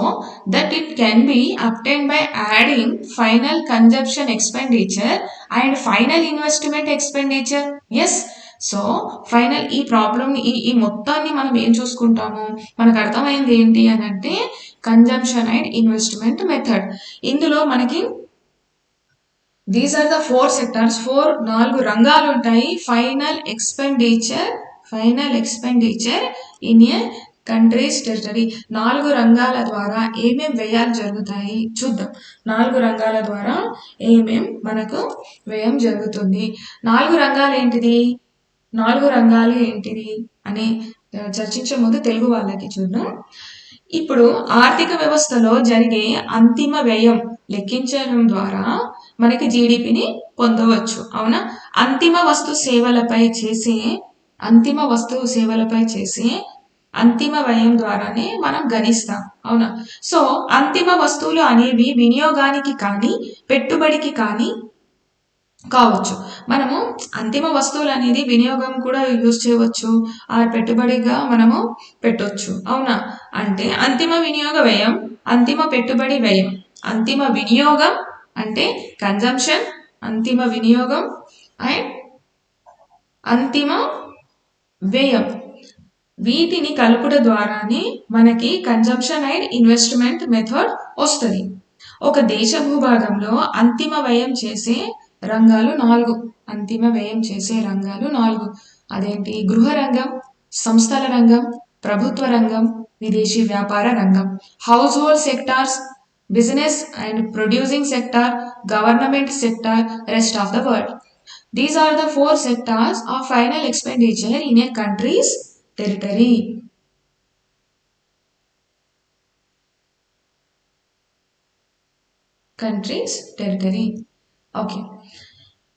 that it can be obtained by adding final consumption expenditure and final investment expenditure. Yes, so final ఈ problem ఈ మొత్తాన్ని మనం ఏం చూసుకుంటాము, మనకు అర్థమైంది ఏంటి అని అంటే కన్జంప్షన్ అండ్ ఇన్వెస్ట్మెంట్ మెథడ్. ఇందులో మనకి దీస్ ఆర్ ద 4 సెక్టార్స్, 4 రంగాలు ఉంటాయి. Final expenditure in a countries territory. 4 రంగాల ద్వారా ఏమేం వ్యయాలు జరుగుతాయి చూద్దాం. 4 రంగాల ద్వారా ఏమేం మనకు వ్యయం జరుగుతుంది. 4 రంగాలు ఏంటిది, 4 రంగాలు ఏంటిది అని చర్చించే ముందు తెలుగు వాళ్ళకి చూద్దాం. ఇప్పుడు ఆర్థిక వ్యవస్థలో జరిగే అంతిమ వ్యయం లెక్కించడం ద్వారా మనకి జీడిపిని పొందవచ్చు. అవునా, అంతిమ వస్తు సేవలపై చేసే అంతిమ వ్యయం ద్వారానే మనం గణిస్తాం. అవునా, సో అంతిమ వస్తువులు అనేవి వినియోగానికి కానీ పెట్టుబడికి కానీ కావచ్చు. మనము అంతిమ వస్తువులు అనేది వినియోగం కూడా యూజ్ చేయవచ్చు, ఆ పెట్టుబడిగా మనము పెట్టొచ్చు. అవునా, అంటే అంతిమ వినియోగ వ్యయం, అంతిమ పెట్టుబడి వ్యయం. అంతిమ వినియోగం అంటే కన్జంప్షన్, అంతిమ వినియోగం అండ్ అంతిమ వ్యయం. వీటిని కలుపుట ద్వారానే మనకి కన్జంప్షన్ అండ్ ఇన్వెస్ట్మెంట్ మెథడ్ వస్తుంది. ఒక దేశ భూభాగంలో అంతిమ వ్యయం చేసే రంగాలు 4. అంతిమ వ్యయం చేసే రంగాలు 4. అదేంటి, గృహ రంగం, సంస్థల రంగం, ప్రభుత్వ రంగం, విదేశీ వ్యాపార రంగం. House hold sectors, business and producing sector, government sector, rest of the world. These are the 4 sectors of final expenditure in a country's territory. Okay,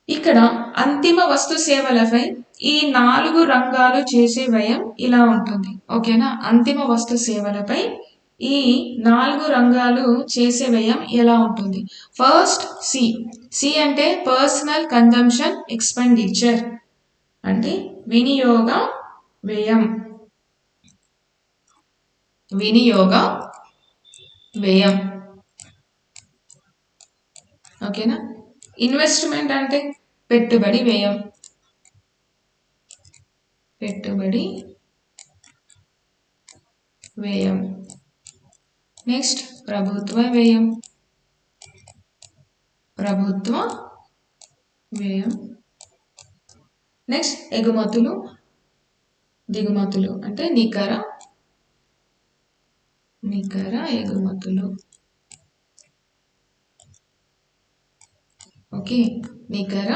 ఇక్కడ అంతిమ వస్తు సేవలపై ఈ 4 రంగాలు చేసే వ్యయం ఇలా ఉంటుంది. ఓకేనా, అంతిమ వస్తు సేవలపై ఈ 4 రంగాలు చేసే వ్యయం ఎలా ఉంటుంది. ఫస్ట్ సి అంటే పర్సనల్ కన్జంప్షన్ ఎక్స్పెండిచర్, అంటే వినియోగ వ్యయం. ఓకేనా. ఇన్వెస్ట్మెంట్ అంటే పెట్టుబడి వ్యయం. నెక్స్ట్ ప్రభుత్వ వ్యయం. నెక్స్ట్ ఎగుమతులు, దిగుమతులు అంటే నికర ఎగుమతులు. ఓకే, నికర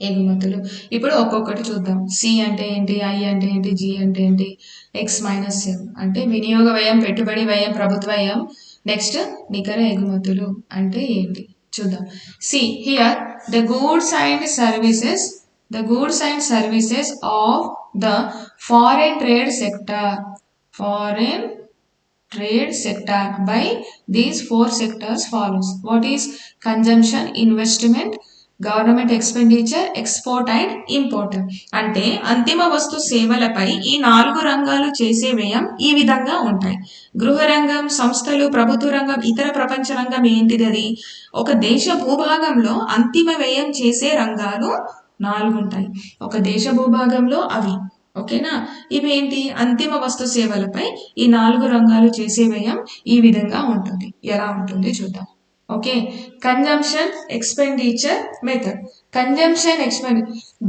ఎగుమతులు. ఇప్పుడు ఒక్కొక్కటి చూద్దాం. సి అంటే ఏంటి, ఐ అంటే ఏంటి, జి అంటే ఏంటి, ఎక్స్ మైనస్ ఎం అంటే వినియోగ వ్యయం, పెట్టుబడి వ్యయం, ప్రభుత్వ వ్యయం. నెక్స్ట్ నికర ఎగుమతులు అంటే ఏంటి చూద్దాం. See here the goods and services of the foreign trade sector by these 4 sectors follows. What is consumption, investment, government expenditure, export and import. అంటే అంతిమ వస్తు సేవలపై ఈ 4 రంగాలు చేసే వ్యయం ఈ విధంగా ఉంటాయి. గృహ రంగం, సంస్థలు, ప్రభుత్వ రంగం, ఇతర ప్రపంచ రంగం ఏంటిది, అది ఒక దేశ భూభాగంలో అంతిమ వ్యయం చేసే రంగాలు 4 ఉంటాయి. ఒక దేశ భూభాగంలో అవి. ఓకేనా, ఇవి ఏంటి, అంతిమ వస్తు సేవలపై ఈ 4 రంగాలు చేసే వ్యయం ఈ విధంగా ఉంటుంది. ఎలా ఉంటుంది చూద్దాం. Okay, consumption expenditure method.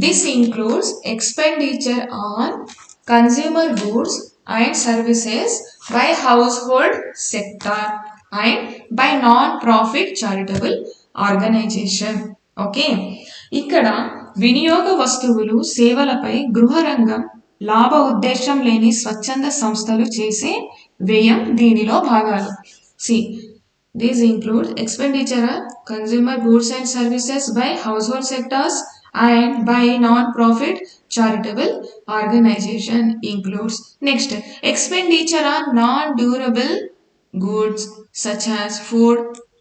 This includes expenditure on consumer goods and services by household sector and by non-profit charitable organization. Okay, ఇక్కడ వినియోగ వస్తువులు, సేవలపై గృహ రంగం, లాభ ఉద్దేశం లేని స్వచ్ఛంద సంస్థలు చేసే వ్యయం దీనిలో భాగాలు. These include expenditure on consumer goods and services by household sectors and by non-profit charitable organization includes. Next, expenditure on non-durable goods such as food,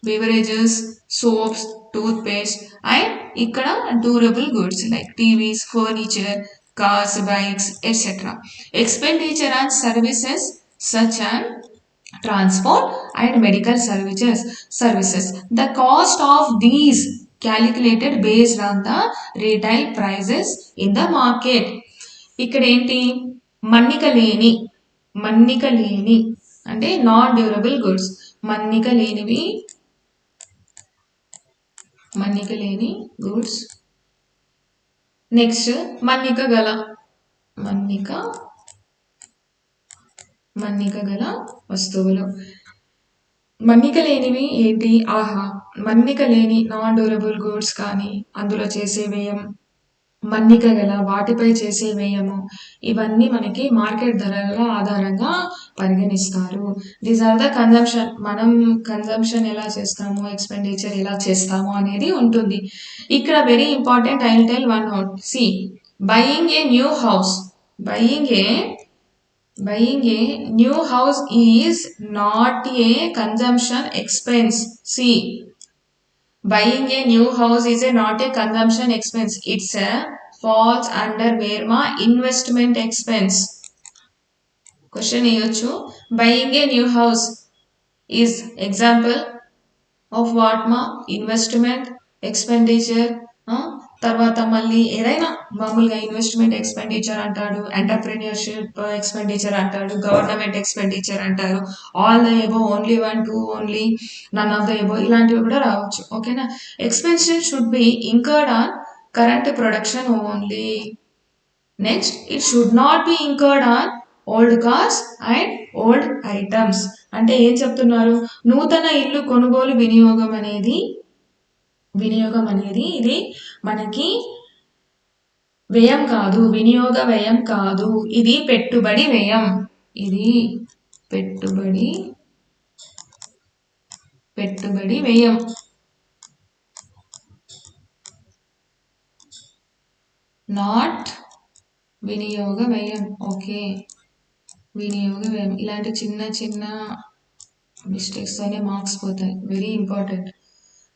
beverages, soaps, toothpaste, and ఇక్కడ durable goods like TVs, furniture, cars, bikes, etc. Expenditure on services such as transport and medical services. The cost of these calculated based on the retail prices in the market. ఇక్కడ ఏంటి మన్నిక లేని అంటే non durable goods, మన్నిక లేని goods. Next మన్నిక గల వస్తువులు. మన్నిక లేనివి ఏంటి? మన్నిక లేని నాన్ డ్యూరబుల్ గూడ్స్ కానీ అందులో చేసే వ్యయం, మన్నిక గల వాటిపై చేసే వ్యయము, ఇవన్నీ మనకి మార్కెట్ ధరల ఆధారంగా పరిగణిస్తారు. These are the consumption. మనం కన్జంప్షన్ ఎలా చేస్తాము, ఎక్స్పెండిచర్ ఎలా చేస్తాము అనేది ఉంటుంది. ఇక్కడ very important, I will tell one note. See, buying a new house is not a consumption expense. See, buying a new house is not a consumption expense. It's a falls under where ma investment expense. Question iyochu. Buying a new house is example of what ma? Investment expenditure. తర్వాత మళ్ళీ ఏదైనా మామూలుగా investment expenditure అంటాడు, entrepreneurship expenditure అంటాడు, government expenditure అంటారు, all the above, only 1, 2 only, none of the above, ఇలాంటివి కూడా రావచ్చు. ఓకేనా? Expansion should be incurred on current production only. Next, it should not be incurred on old cars and old items. అంటే ఏం చెప్తున్నారు? నూతన ఇల్లు కొనుగోలు వినియోగం అనేది ఇది మనకి వ్యయం కాదు, వినియోగ వ్యయం కాదు, ఇది పెట్టుబడి వ్యయం. పెట్టుబడి వ్యయం, నాట్ వినియోగ వ్యయం. ఓకే, వినియోగ వ్యయం. ఇలాంటి చిన్న చిన్న మిస్టేక్స్ తోనే మార్క్స్ పోతాయి. Very important.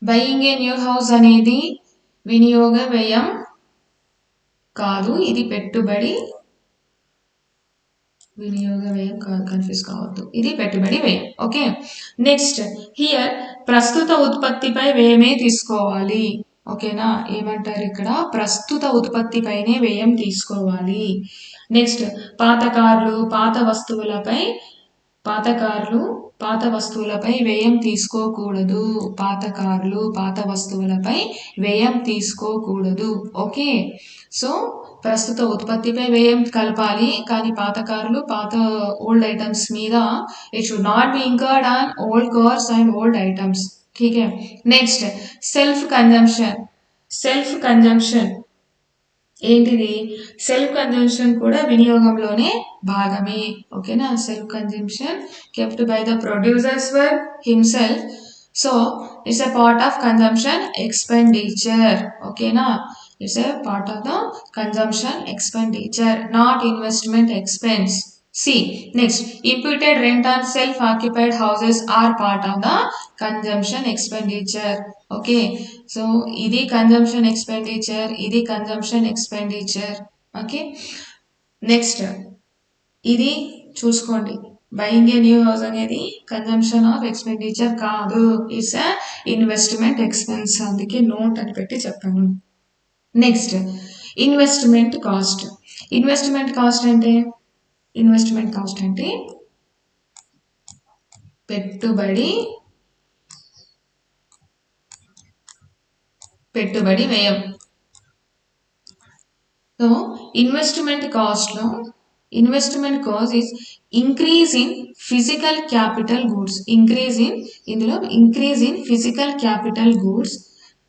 Buying a new house అనేది వినియోగ వ్యయం కాదు, ఇది పెట్టుబడి. వినియోగ వ్యయం కాదు, కన్ఫ్యూజ్ కావద్దు, ఇది పెట్టుబడి వ్యయం. ఓకే, నెక్స్ట్ హియర్ ప్రస్తుత ఉత్పత్తిపై వ్యయమే తీసుకోవాలి. ఓకేనా? ఏమంటారు ఇక్కడ? ప్రస్తుత ఉత్పత్తిపైనే వ్యయం తీసుకోవాలి. నెక్స్ట్, పాత వస్తువులపై వ్యయం తీసుకోకూడదు. పాత వస్తువులపై వ్యయం తీసుకోకూడదు. ఓకే, సో ప్రస్తుత ఉత్పత్తిపై వ్యయం కలపాలి, కానీ పాత ఓల్డ్ ఐటమ్స్ మీద it should not be incurred on old cars and old items. ఠీకే. నెక్స్ట్, సెల్ఫ్ కన్జంప్షన్ ఏంటిది? సెల్ఫ్ కన్జంప్షన్ కూడా వినియోగంలోనే భాగమే. ఓకేనా? Self consumption kept by the producers for himself, so it's a part of consumption expenditure. ఓకేనా? It's a part of the consumption expenditure, not investment expense. See, next, imputed rent on self-occupied houses are part of the consumption expenditure. Okay, so ఇది consumption expenditure. Okay, next, ఇది చూసుకోండి. Buying a new house అనేది consumption of expenditure కాదు, it's a investment expense. అందుకే note అని పెట్టి చెప్పాను. Next, investment cost అంటే పెట్టుబడి వ్యయం. So investment cost is increase in physical capital goods. Increase in physical capital goods.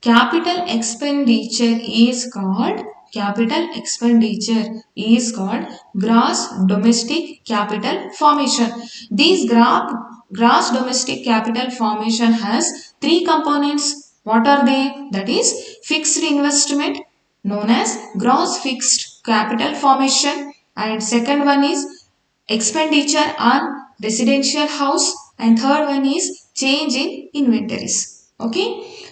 Capital expenditure is called capital expenditure is called gross domestic capital formation. These gross domestic capital formation has three components. What are they? That is fixed investment known as gross fixed capital formation, and second one is expenditure on residential house, and third one is change in inventories. Okay,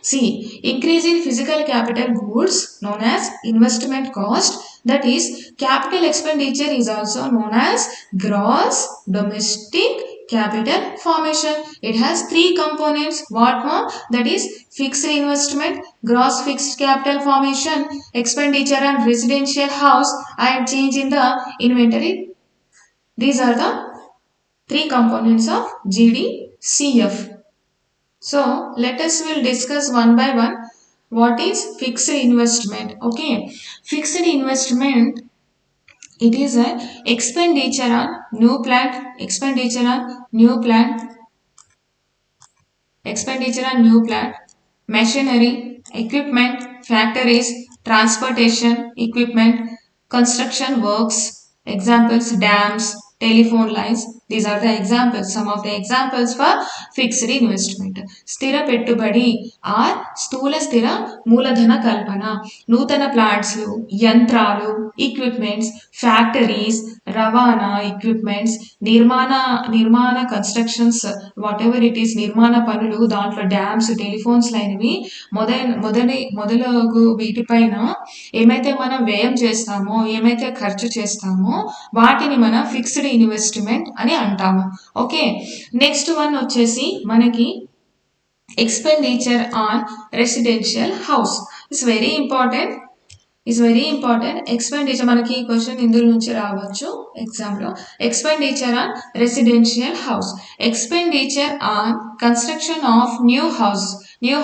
see, increase in physical capital goods known as investment cost, that is capital expenditure is also known as gross domestic capital formation. It has three components. What more? That is fixed investment, gross fixed capital formation, expenditure on residential house, and change in the inventory. These are the three components of GDCF. So let us will discuss one by one. What is fixed investment? Okay, fixed investment, it is a expenditure on new plant, machinery, equipment, factories, transportation, equipment, construction works, examples dams, telephone lines. These are the examples, some of the examples for fixed investment. స్థిర పెట్టుబడి are స్థూల స్థిర మూలధన కల్పన, నూతన ప్లాంట్స్లు, యంత్రాలు, equipments, factories, రవాణా equipments, నిర్మాణ constructions, what ever it is, నిర్మాణ పనులు, దాంట్లో డ్యామ్స్, టెలిఫోన్స్ లైనవి మొదలగు వీటిపైన ఏమైతే మనం వ్యయం చేస్తామో, ఏమైతే ఖర్చు చేస్తామో వాటిని మనం ఫిక్స్డ్ ఇన్వెస్ట్మెంట్ అని అంటాము. ఓకే, నెక్స్ట్ వన్ వచ్చేసి మనకి expenditure on residential house. It's very important. Expenditure మనకి ఈ క్వశ్చన్ ఇందులో నుంచి రావచ్చు ఎగ్జామ్ లో. Expenditure on residential house, expenditure on construction of new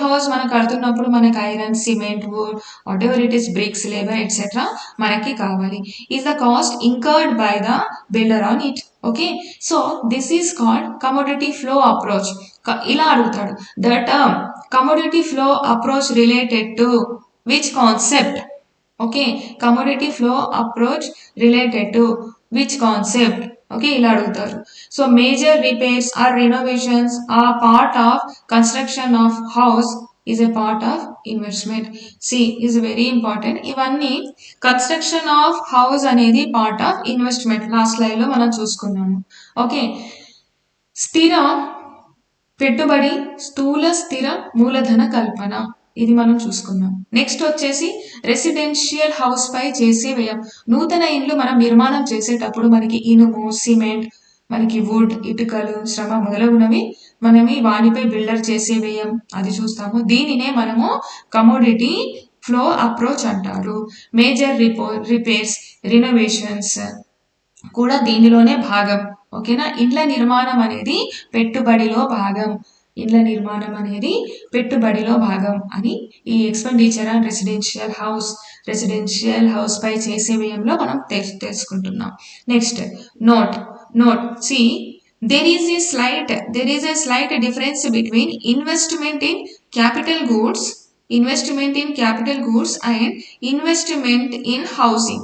house మనం కడుతున్నప్పుడు మనకి iron, cement, wood, whatever it is, bricks, labour etcetera మనకి కావాలి. Is the cost incurred by the builder on it. Okay, so this is called commodity flow approach. ఇలా అడుగుతాడు, the term commodity flow approach related to which concept? Okay, commodity flow approach related to which concept? Okay, ఇలా అడుగుతారు. So major repairs or renovations are part of construction of house is a part of investment. See, is very important. ఇవన్నీ construction of house అనేది part of investment. Last slide లో మనం చూసుకున్నాము. Okay, స్థిర పెట్టుబడి, స్థూల స్థిర మూలధన కల్పన, ఇది మనం చూసుకున్నాం. నెక్స్ట్ వచ్చేసి రెసిడెన్షియల్ హౌస్ పై చేసే వ్యయం. నూతన ఇండ్లు మనం నిర్మాణం చేసేటప్పుడు మనకి ఇనుము, సిమెంట్, మనకి వుడ్, ఇటుకలు, శ్రమ మొదలగునవి మనమి వానిపై బిల్డర్ చేసే వ్యయం, అది చూస్తాము. దీనినే మనము కమోడిటీ ఫ్లో అప్రోచ్ అంటారు. మేజర్ రిపేర్స్, రినోవేషన్స్ కూడా దీనిలోనే భాగం. ఓకేనా, ఇండ్ల నిర్మాణం అనేది పెట్టుబడిలో భాగం. అని ఈ ఎక్స్పెండిచర్ ఆన్ రెసిడెన్షియల్ హౌస్ పై చేసే వ్యయంలో మనం తెలుసుకుంటున్నాం. Next note see, there is a slight difference between investment in capital goods and investment in housing.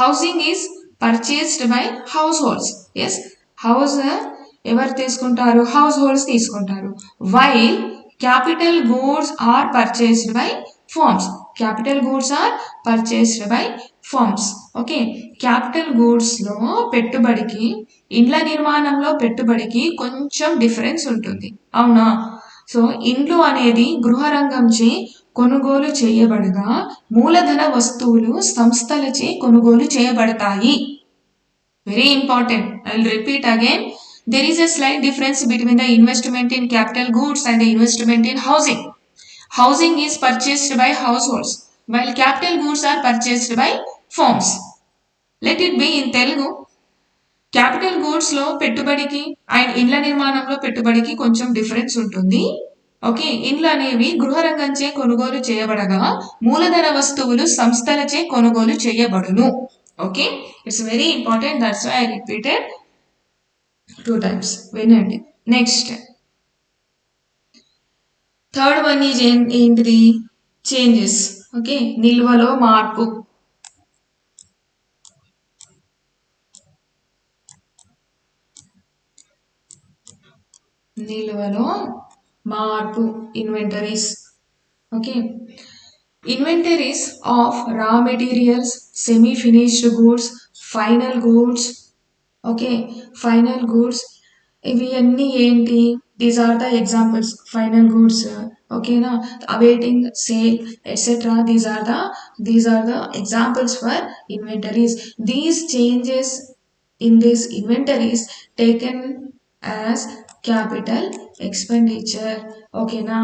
Housing is purchased by households. Yes, house ఎవరు తీసుకుంటారు? హౌస్ హోల్డ్స్ తీసుకుంటారు. While capital goods are purchased by firms. Okay, capital goods లో పెట్టుబడికి, ఇండ్ల నిర్మాణంలో పెట్టుబడికి కొంచెం difference ఉంటుంది, అవునా? సో ఇండ్లు అనేది గృహ రంగంచే కొనుగోలు చేయబడగా మూలధన వస్తువులు సంస్థలచే కొనుగోలు చేయబడతాయి. Very important. I will repeat again. There is a slight difference between the investment in capital goods and the investment in housing. Housing is purchased by households, while capital goods are purchased by firms. Let it be in Telugu. Capital goods లో పెట్టుబడికి and ఇండ్ల నిర్మాణంలో పెట్టుబడికి కొంచెం difference ఉంటుంది. Okay, ఇండ్లు అనేవి గృహ రంగంచే కొనుగోలు చేయబడగా మూలధన వస్తువులు సంస్థలచే కొనుగోలు చేయబడును. Okay, it's very important. That's why I repeated 2 times. వినండి. నెక్స్ట్ థర్డ్ వన్ ఈజ్ ఏంటిది? చేంజెస్. ఓకే, నిల్వలో మార్పు. నిల్వలో మార్పు, inventories. Okay, inventories of raw materials, semi finished goods, final goods. Okay, final goods ఇవి అన్నీ ఏంటి? These are the examples. Final goods, ఓకేనా, awaiting sale etcetera. These are the examples for inventories. These changes in these inventories taken as capital expenditure. ఓకేనా,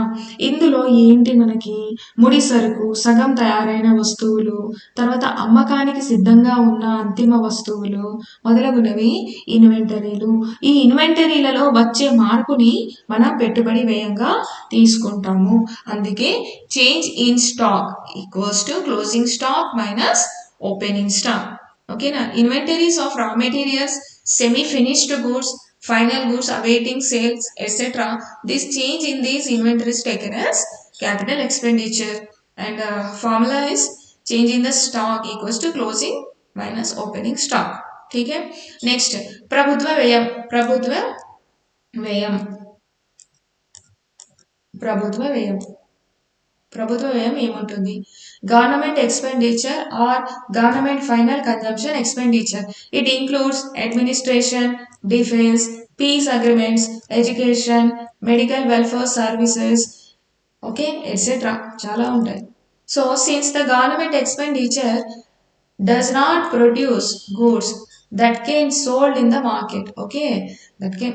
ఇందులో ఏంటి మనకి? ముడి సరుకు, సగం తయారైన వస్తువులు, తర్వాత అమ్మకానికి సిద్ధంగా ఉన్న అంతిమ వస్తువులు మొదలగునవి ఇన్వెంటరీలు. ఈ ఇన్వెంటరీలలో వచ్చే మార్పుని మనం పెట్టుబడి వ్యయంగా తీసుకుంటాము. అందుకే change in stock equals to closing stock minus opening stock. ఓకేనా, inventories of raw materials, semi finished goods, final goods awaiting sales, etc. This change in these inventories taken as capital expenditure, and formula is change in the stock equals to closing minus opening stock. ठीक है, next प्रभुत्व व्यय. प्रभुत्व व्यय, प्रभुत्व व्यय, ప్రభుత్వ వ్యయం ఏముంటుంది? Government expenditure or government final consumption expenditure. It includes administration, defence, peace agreements, education, medical welfare services, okay, etcetera. చాలా ఉంటాయి. So since the government expenditure does not produce goods that can sold in the market. Okay, that can,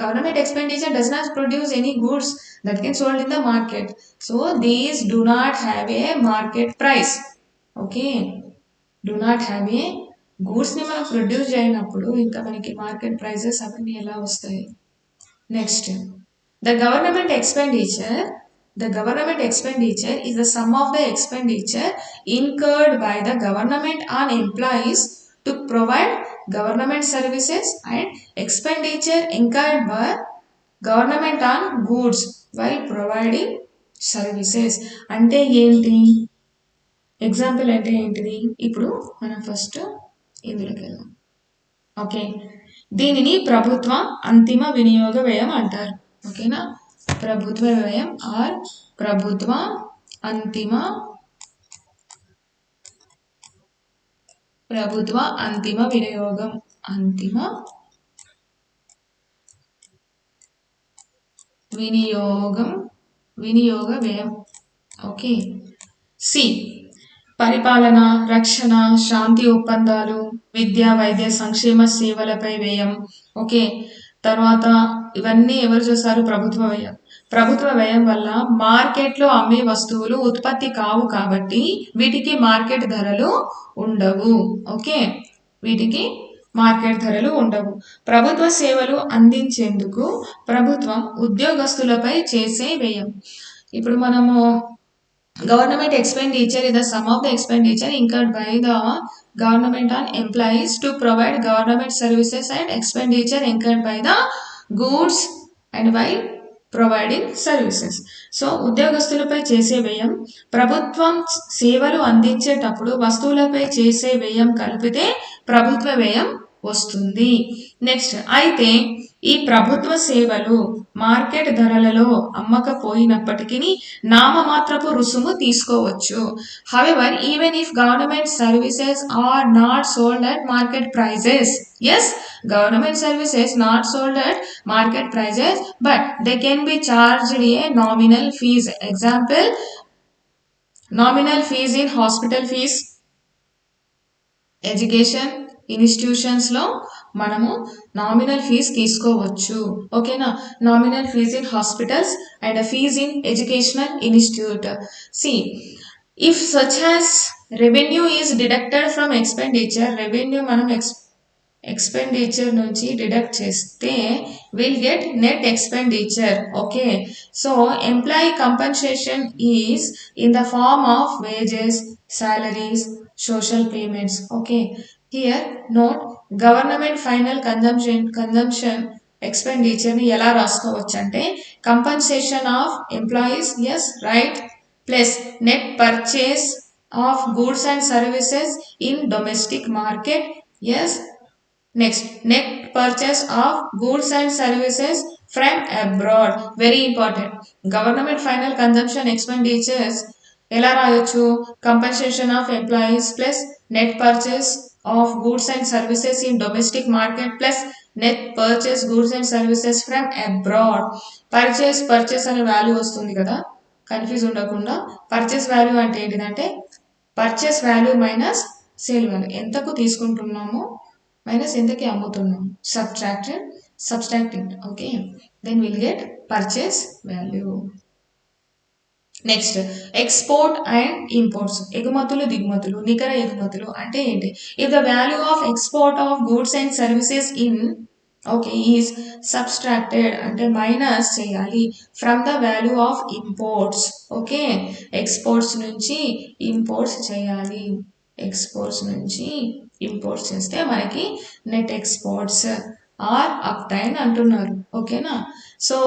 government expenditure does not produce any goods that can sold in the market, so these do not have a market price. Okay, do not have a goods ని మనం produce చేయనప్పుడు ఇంకా మనకి market prices అవన్నీ ఎలా వస్తాయి? Next, the government expenditure is the sum of the expenditure incurred by the government on employees to provide government services and expenditure incurred by government on goods while providing services. అంటే ఏంటి? Example అంటే ఏంటిది? ఇప్పుడు మనం first ఇందులోకి వెళ్దాం. Okay, దీనిని ప్రభుత్వ అంతిమ వినియోగ వ్యయం అంటారు. ఓకేనా, ప్రభుత్వ వ్యయం ఆర్ ప్రభుత్వ అంతిమ వినియోగం, అంతిమ వినియోగ వ్యయం. ఓకే, సి పరిపాలన, రక్షణ, శాంతి ఒప్పందాలు, విద్య, వైద్య, సంక్షేమ సేవలపై వ్యయం. ఓకే, తర్వాత ఇవన్నీ ఎవరు చేస్తారు? ప్రభుత్వ వ్యయం. ప్రభుత్వ వ్యయం వల్ల మార్కెట్లో అమ్మే వస్తువులు ఉత్పత్తి కావు కాబట్టి వీటికి మార్కెట్ ధరలు ఉండవు. ఓకే, వీటికి మార్కెట్ ధరలు ఉండవు. ప్రభుత్వ సేవలు అందించేందుకు ప్రభుత్వం ఉద్యోగస్తులపై చేసే వ్యయం. ఇప్పుడు మనము government expenditure is the sum of the expenditure incurred by the government on employees to provide government services and expenditure incurred by the goods and while providing services. So ఉద్యోగస్తులపై చేసే వ్యయం, ప్రభుత్వం సేవలు అందించేటప్పుడు వస్తువులపై చేసే వ్యయం కలిపితే ప్రభుత్వ వ్యయం వస్తుంది. నెక్స్ట్, అయితే ఈ ప్రభుత్వ సేవలు మార్కెట్ ధరలలో అమ్మకపోయినప్పటికీ నామమాత్రపు రుసుము తీసుకోవచ్చు. However, even if government services are not sold at market prices. Yes, government services not sold at market prices, but they can be charged a nominal fees. Example, nominal fees in hospital fees, education ఇన్స్టిట్యూషన్స్లో మనము nominal fees తీసుకోవచ్చు. ఓకేనా, nominal fees in hospitals and fees in educational institute. See if such as revenue is deducted from expenditure, revenue మనం expenditure నుంచి deduct చేస్తే will get net expenditure. Okay, so employee compensation is in the form of wages, salaries, social payments. Okay, here note government final consumption expenditure ని ఎలా రాసుకోవచ్చు అంటే compensation of employees. Yes, right, plus net purchase of goods and services in domestic market. Yes. Next net purchase of goods and services from abroad. Very important. Government final consumption expenditures ఎలా రాయొచ్చు? Compensation of employees plus net purchase of goods and services in domestic market plus net purchase goods and services from abroad. Purchase అనే value వస్తుంది కదా, confuse ఉండకుండా. Purchase value అంటే ఏంటిదంటే purchase value minus sale value, ఎంతకు తీసుకుంటున్నామో minus ఎంతకి అమ్ముతున్నాము, subtracting. Okay, then we'll get purchase value. Next export and imports. ఎగుమతులు దిగుమతులు, నికర ఎగుమతులు అంటే ఏంటి? If the value of export of goods and services in is subtracted అంటే మైనస్ చేయాలి from the value of imports. Okay, exports నుంచి imports చేయాలి. ఎక్స్పోర్ట్స్ నుంచి ఇంపోర్ట్స్ చేస్తే మనకి నెట్ ఎక్స్పోర్ట్స్ ఆర్ అప్టైన్ అంటున్నారు. ఓకేనా? So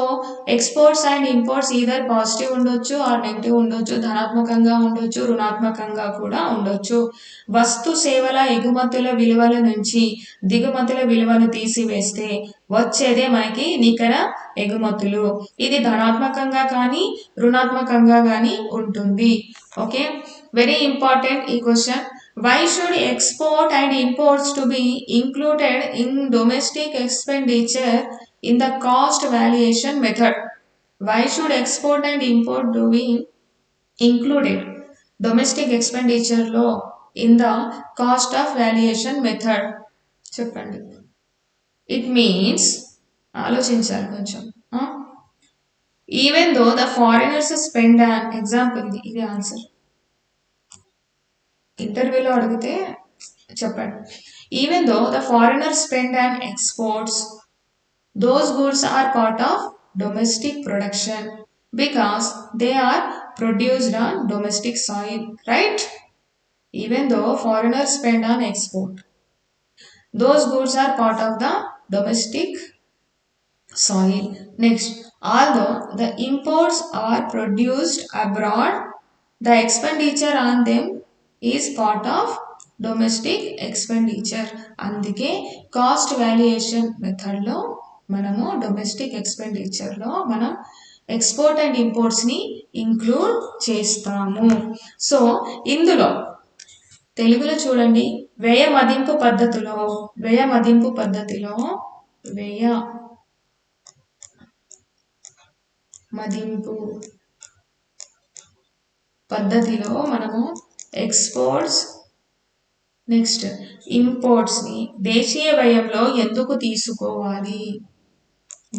exports and imports either positive ఉండొచ్చు ఆర్ నెగిటివ్ ఉండొచ్చు, ధనాత్మకంగా ఉండొచ్చు, రుణాత్మకంగా కూడా ఉండొచ్చు. వస్తు సేవల ఎగుమతుల విలువల నుంచి దిగుమతుల విలువను తీసివేస్తే వచ్చేదే మనకి నికర ఎగుమతులు. ఇది ధనాత్మకంగా కానీ రుణాత్మకంగా కానీ ఉంటుంది. ఓకే, వెరీ ఇంపార్టెంట్ ఈ question. Why should export and imports to be included in domestic expenditure in the cost valuation method? Why should export and import to be included domestic expenditure law in the cost of valuation method? చెప్పండి. It means ఆలోచించాలి కొంచెం. Even though the foreigners spend an example, ఇది answer ఇంటర్వ్యూలో అడిగితే చెప్పండి. Even though the foreigner spend and exports, those goods are part of domestic production because they are produced on domestic soil, right? Even though foreigner spend on export, those goods are part of the domestic soil. Next, although the imports are produced abroad, the expenditure on them is part of domestic expenditure. అందుకే cost valuation మెథడ్లో మనము domestic ఎక్స్పెండిచర్లో మనం export and ఇంపోర్ట్స్ని include చేస్తాము. So ఇందులో తెలుగులో చూడండి, వ్యయ మదింపు పద్ధతిలో మనము ఎక్స్పోర్ట్స్ నెక్స్ట్ ఇంపోర్ట్స్ని దేశీయ వ్యయంలో ఎందుకు తీసుకోవాలి?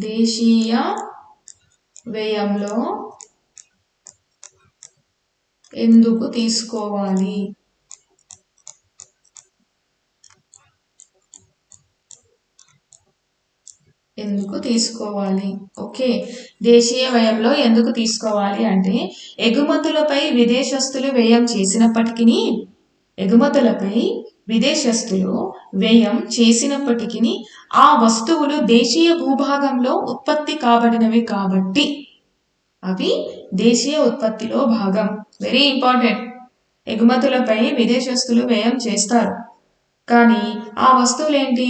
దేశీయ వ్యయంలో ఎందుకు తీసుకోవాలి? ఓకే, దేశీయ వ్యయంలో ఎందుకు తీసుకోవాలి అంటే ఎగుమతులపై విదేశస్తులు వ్యయం చేసినప్పటికీ ఆ వస్తువులు దేశీయ భూభాగంలో ఉత్పత్తి కాబడినవి కాబట్టి అవి దేశీయ ఉత్పత్తిలో భాగం. Very important. ఎగుమతులపై విదేశస్తులు వ్యయం చేస్తారు కానీ ఆ వస్తువులు ఏంటి?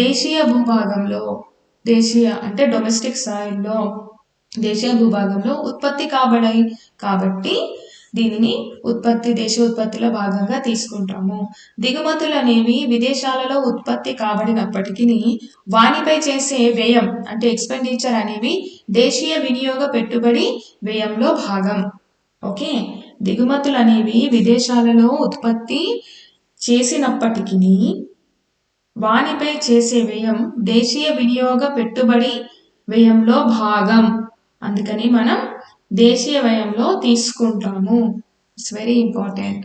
దేశీయ భూభాగంలో, దేశీయ అంటే డొమెస్టిక్ సాయిల్లో, దేశీయ భూభాగంలో ఉత్పత్తి కాబడాయి కాబట్టి దీనిని దేశీయ ఉత్పత్తిలో భాగంగా తీసుకుంటాము. దిగుమతులు అనేవి విదేశాలలో ఉత్పత్తి కాబడినప్పటికీ వానిపై చేసే వ్యయం అంటే ఎక్స్పెండిచర్ అనేవి దేశీయ వినియోగ పెట్టుబడి వ్యయంలో భాగం. ఓకే, దిగుమతులు అనేవి విదేశాలలో ఉత్పత్తి చేసినప్పటికీ వానిపై చేసే వ్యయం దేశీయ వినియోగ పెట్టుబడి వ్యయంలో భాగం. అందుకని మనం దేశీయ వ్యయంలో తీసుకుంటాము. It's very important.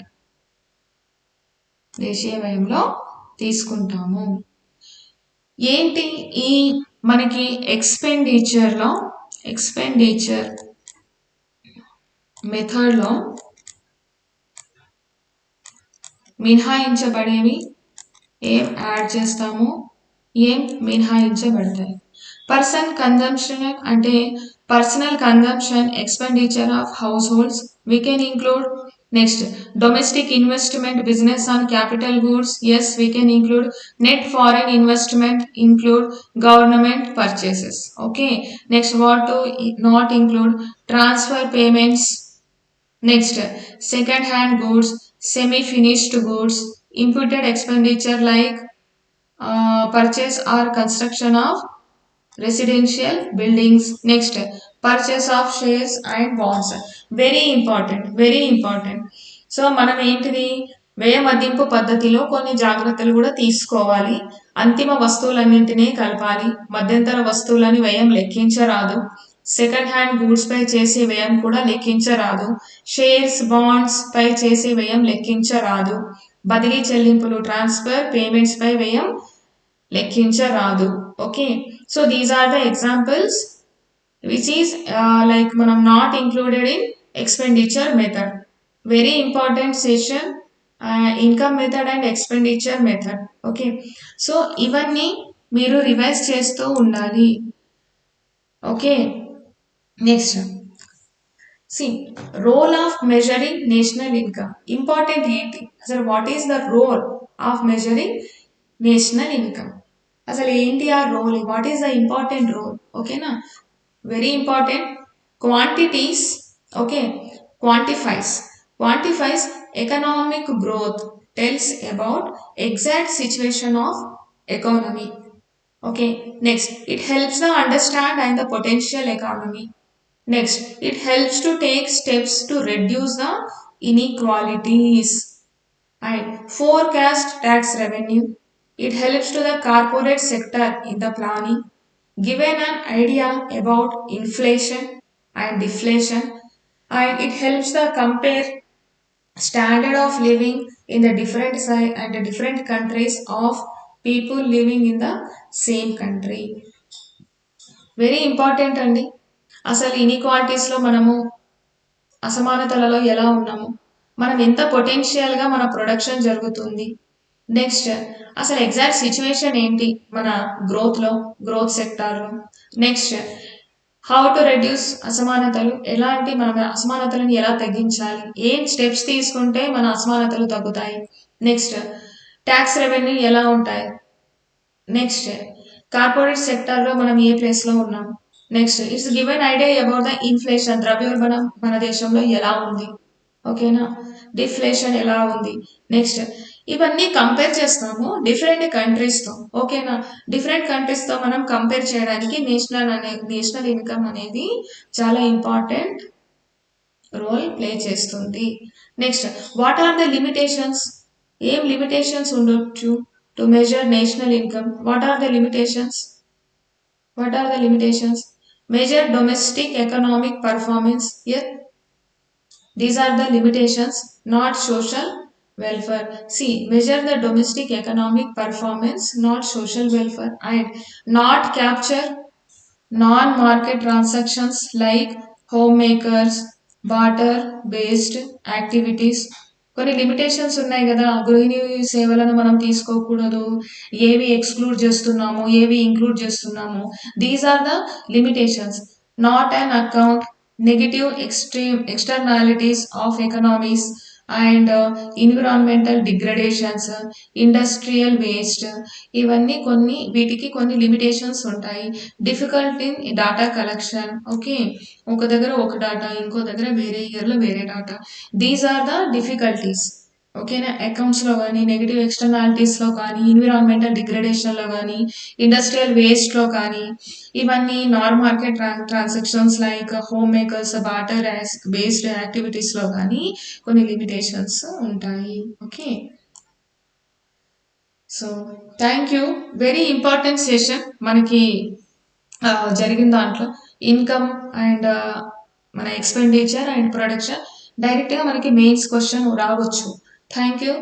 దేశీయ వ్యయంలో తీసుకుంటాము. ఏంటి ఈ మనకి ఎక్స్పెండిచర్ మెథడ్లో మినహాయించబడేవి ఏం యాడ్ చేస్తాము, ఏం మినహాయించబడతాయి? పర్సన్ కన్జంప్షన్ అంటే Personal consumption expenditure of households we can include. Next, domestic investment business on capital goods, yes we can include. Net foreign investment include. Government purchases, okay. Next, what to not include? Transfer payments. Next, second hand goods, semi finished goods, imputed expenditure like purchase or construction of residential buildings. Next, purchase of shares and bonds. Very important, very important. So మనం ఏంటిది, వ్యయ మదింపు పద్ధతిలో కొన్ని జాగ్రత్తలు కూడా తీసుకోవాలి. అంతిమ వస్తువులన్నింటినీ కలపాలి. మధ్యంతర వస్తువులని వ్యయం లెక్కించరాదు. సెకండ్ హ్యాండ్ గూడ్స్ పై చేసే వ్యయం కూడా లెక్కించరాదు. షేర్స్ బాండ్స్ పై చేసే వ్యయం లెక్కించరాదు. బదిలీ చెల్లింపులు ట్రాన్స్ఫర్ పేమెంట్స్ పై వ్యయం లెక్కించరాదు. Okay, so these are the examples which is like మనం not included in expenditure method. Very important session, income method and expenditure method. Okay, so ఇవన్నీ మీరు రివైజ్ చేస్తూ ఉండాలి. Okay, next C role of measuring national income. Important ఏంటి అసలు, what is the role of measuring national income? అసలు ఏంటి ఆ role, what is the important role? ఓకేనా, very important. Quantities, okay, quantifies economic growth, tells about exact situation of economy. Okay, next, it helps to understand and the potential economy. Next, it helps to take steps to reduce the inequalities. And forecast tax revenue, it helps to the corporate sector in the planning, given an idea about inflation and deflation, and it helps the compare standard of living in the different side and the different countries of people living in the same country. Very important అండి. అసలు ఇన్ఈక్వాలిటీస్లో మనము అసమానతలలో ఎలా ఉన్నాము, మనం ఎంత పొటెన్షియల్గా మన production జరుగుతుంది, next అసలు ఎగ్జాక్ట్ సిచ్యువేషన్ ఏంటి మన గ్రోత్ సెక్టార్లో, నెక్స్ట్ హౌ టు రెడ్యూస్ అసమానతలు, ఎలాంటి మన అసమానతలను ఎలా తగ్గించాలి, ఏం స్టెప్స్ తీసుకుంటే మన అసమానతలు తగ్గుతాయి, నెక్స్ట్ ట్యాక్స్ రెవెన్యూ ఎలా ఉంటాయి, నెక్స్ట్ కార్పొరేట్ సెక్టార్లో మనం ఏ ప్లేస్లో ఉన్నాం, next it's given idea about the inflation, ద్రవ్యోల్బణం మన దేశంలో ఎలా ఉంది, ఓకేనా, డిఫ్లేషన్ ఎలా ఉంది, నెక్స్ట్ ఇవన్నీ కంపేర్ చేస్తాము డిఫరెంట్ కంట్రీస్తో. ఓకేనా, డిఫరెంట్ కంట్రీస్తో మనం కంపేర్ చేయడానికి నేషనల్ ఇన్కమ్ అనేది చాలా ఇంపార్టెంట్ రోల్ ప్లే చేస్తుంది. Next, what are the limitations, ఏం లిమిటేషన్స్ ఉండొచ్చు to measure national income? What are the limitations? Measure domestic economic performance. Yes, these are the limitations, not social welfare. See, measure the domestic economic performance, not social welfare, and not capture non-market transactions like homemakers, barter based activities. కొన్ని limitations ఉన్నాయి కదా, గృహిణి సేవలను మనం తీసుకోకూడదు, ఏవి exclude చేస్తున్నాము, ఏవి ఇంక్లూడ్ చేస్తున్నాము, these are the limitations. Not on account negative externalities of economies and environmental degradations, industrial waste, ఇవన్నీ వీటికి కొన్ని లిమిటేషన్స్ ఉంటాయి. Difficult in data collection, okay, ఒక దగ్గర ఒక డాటా, ఇంకో దగ్గర వేరే ఇయర్లో వేరే data, these are the difficulties. ఓకేనా, అకౌంట్స్లో కానీ, నెగిటివ్ ఎక్స్టర్నాలిటీస్లో కానీ, ఎన్విరాన్మెంటల్ డిగ్రేడేషన్లో కానీ, ఇండస్ట్రియల్ వేస్ట్లో కానీ, ఇవన్నీ non market transactions like home makers, barter based యాక్టివిటీస్లో కానీ కొన్ని లిమిటేషన్స్ ఉంటాయి. Okay, so thank you. Very important session మనకి జరిగిన దాంట్లో ఇన్కమ్ అండ్ మన ఎక్స్పెండిచర్ అండ్ ప్రొడక్షన్ డైరెక్ట్గా మనకి మెయిన్స్ క్వశ్చన్ రావచ్చు. Thank you.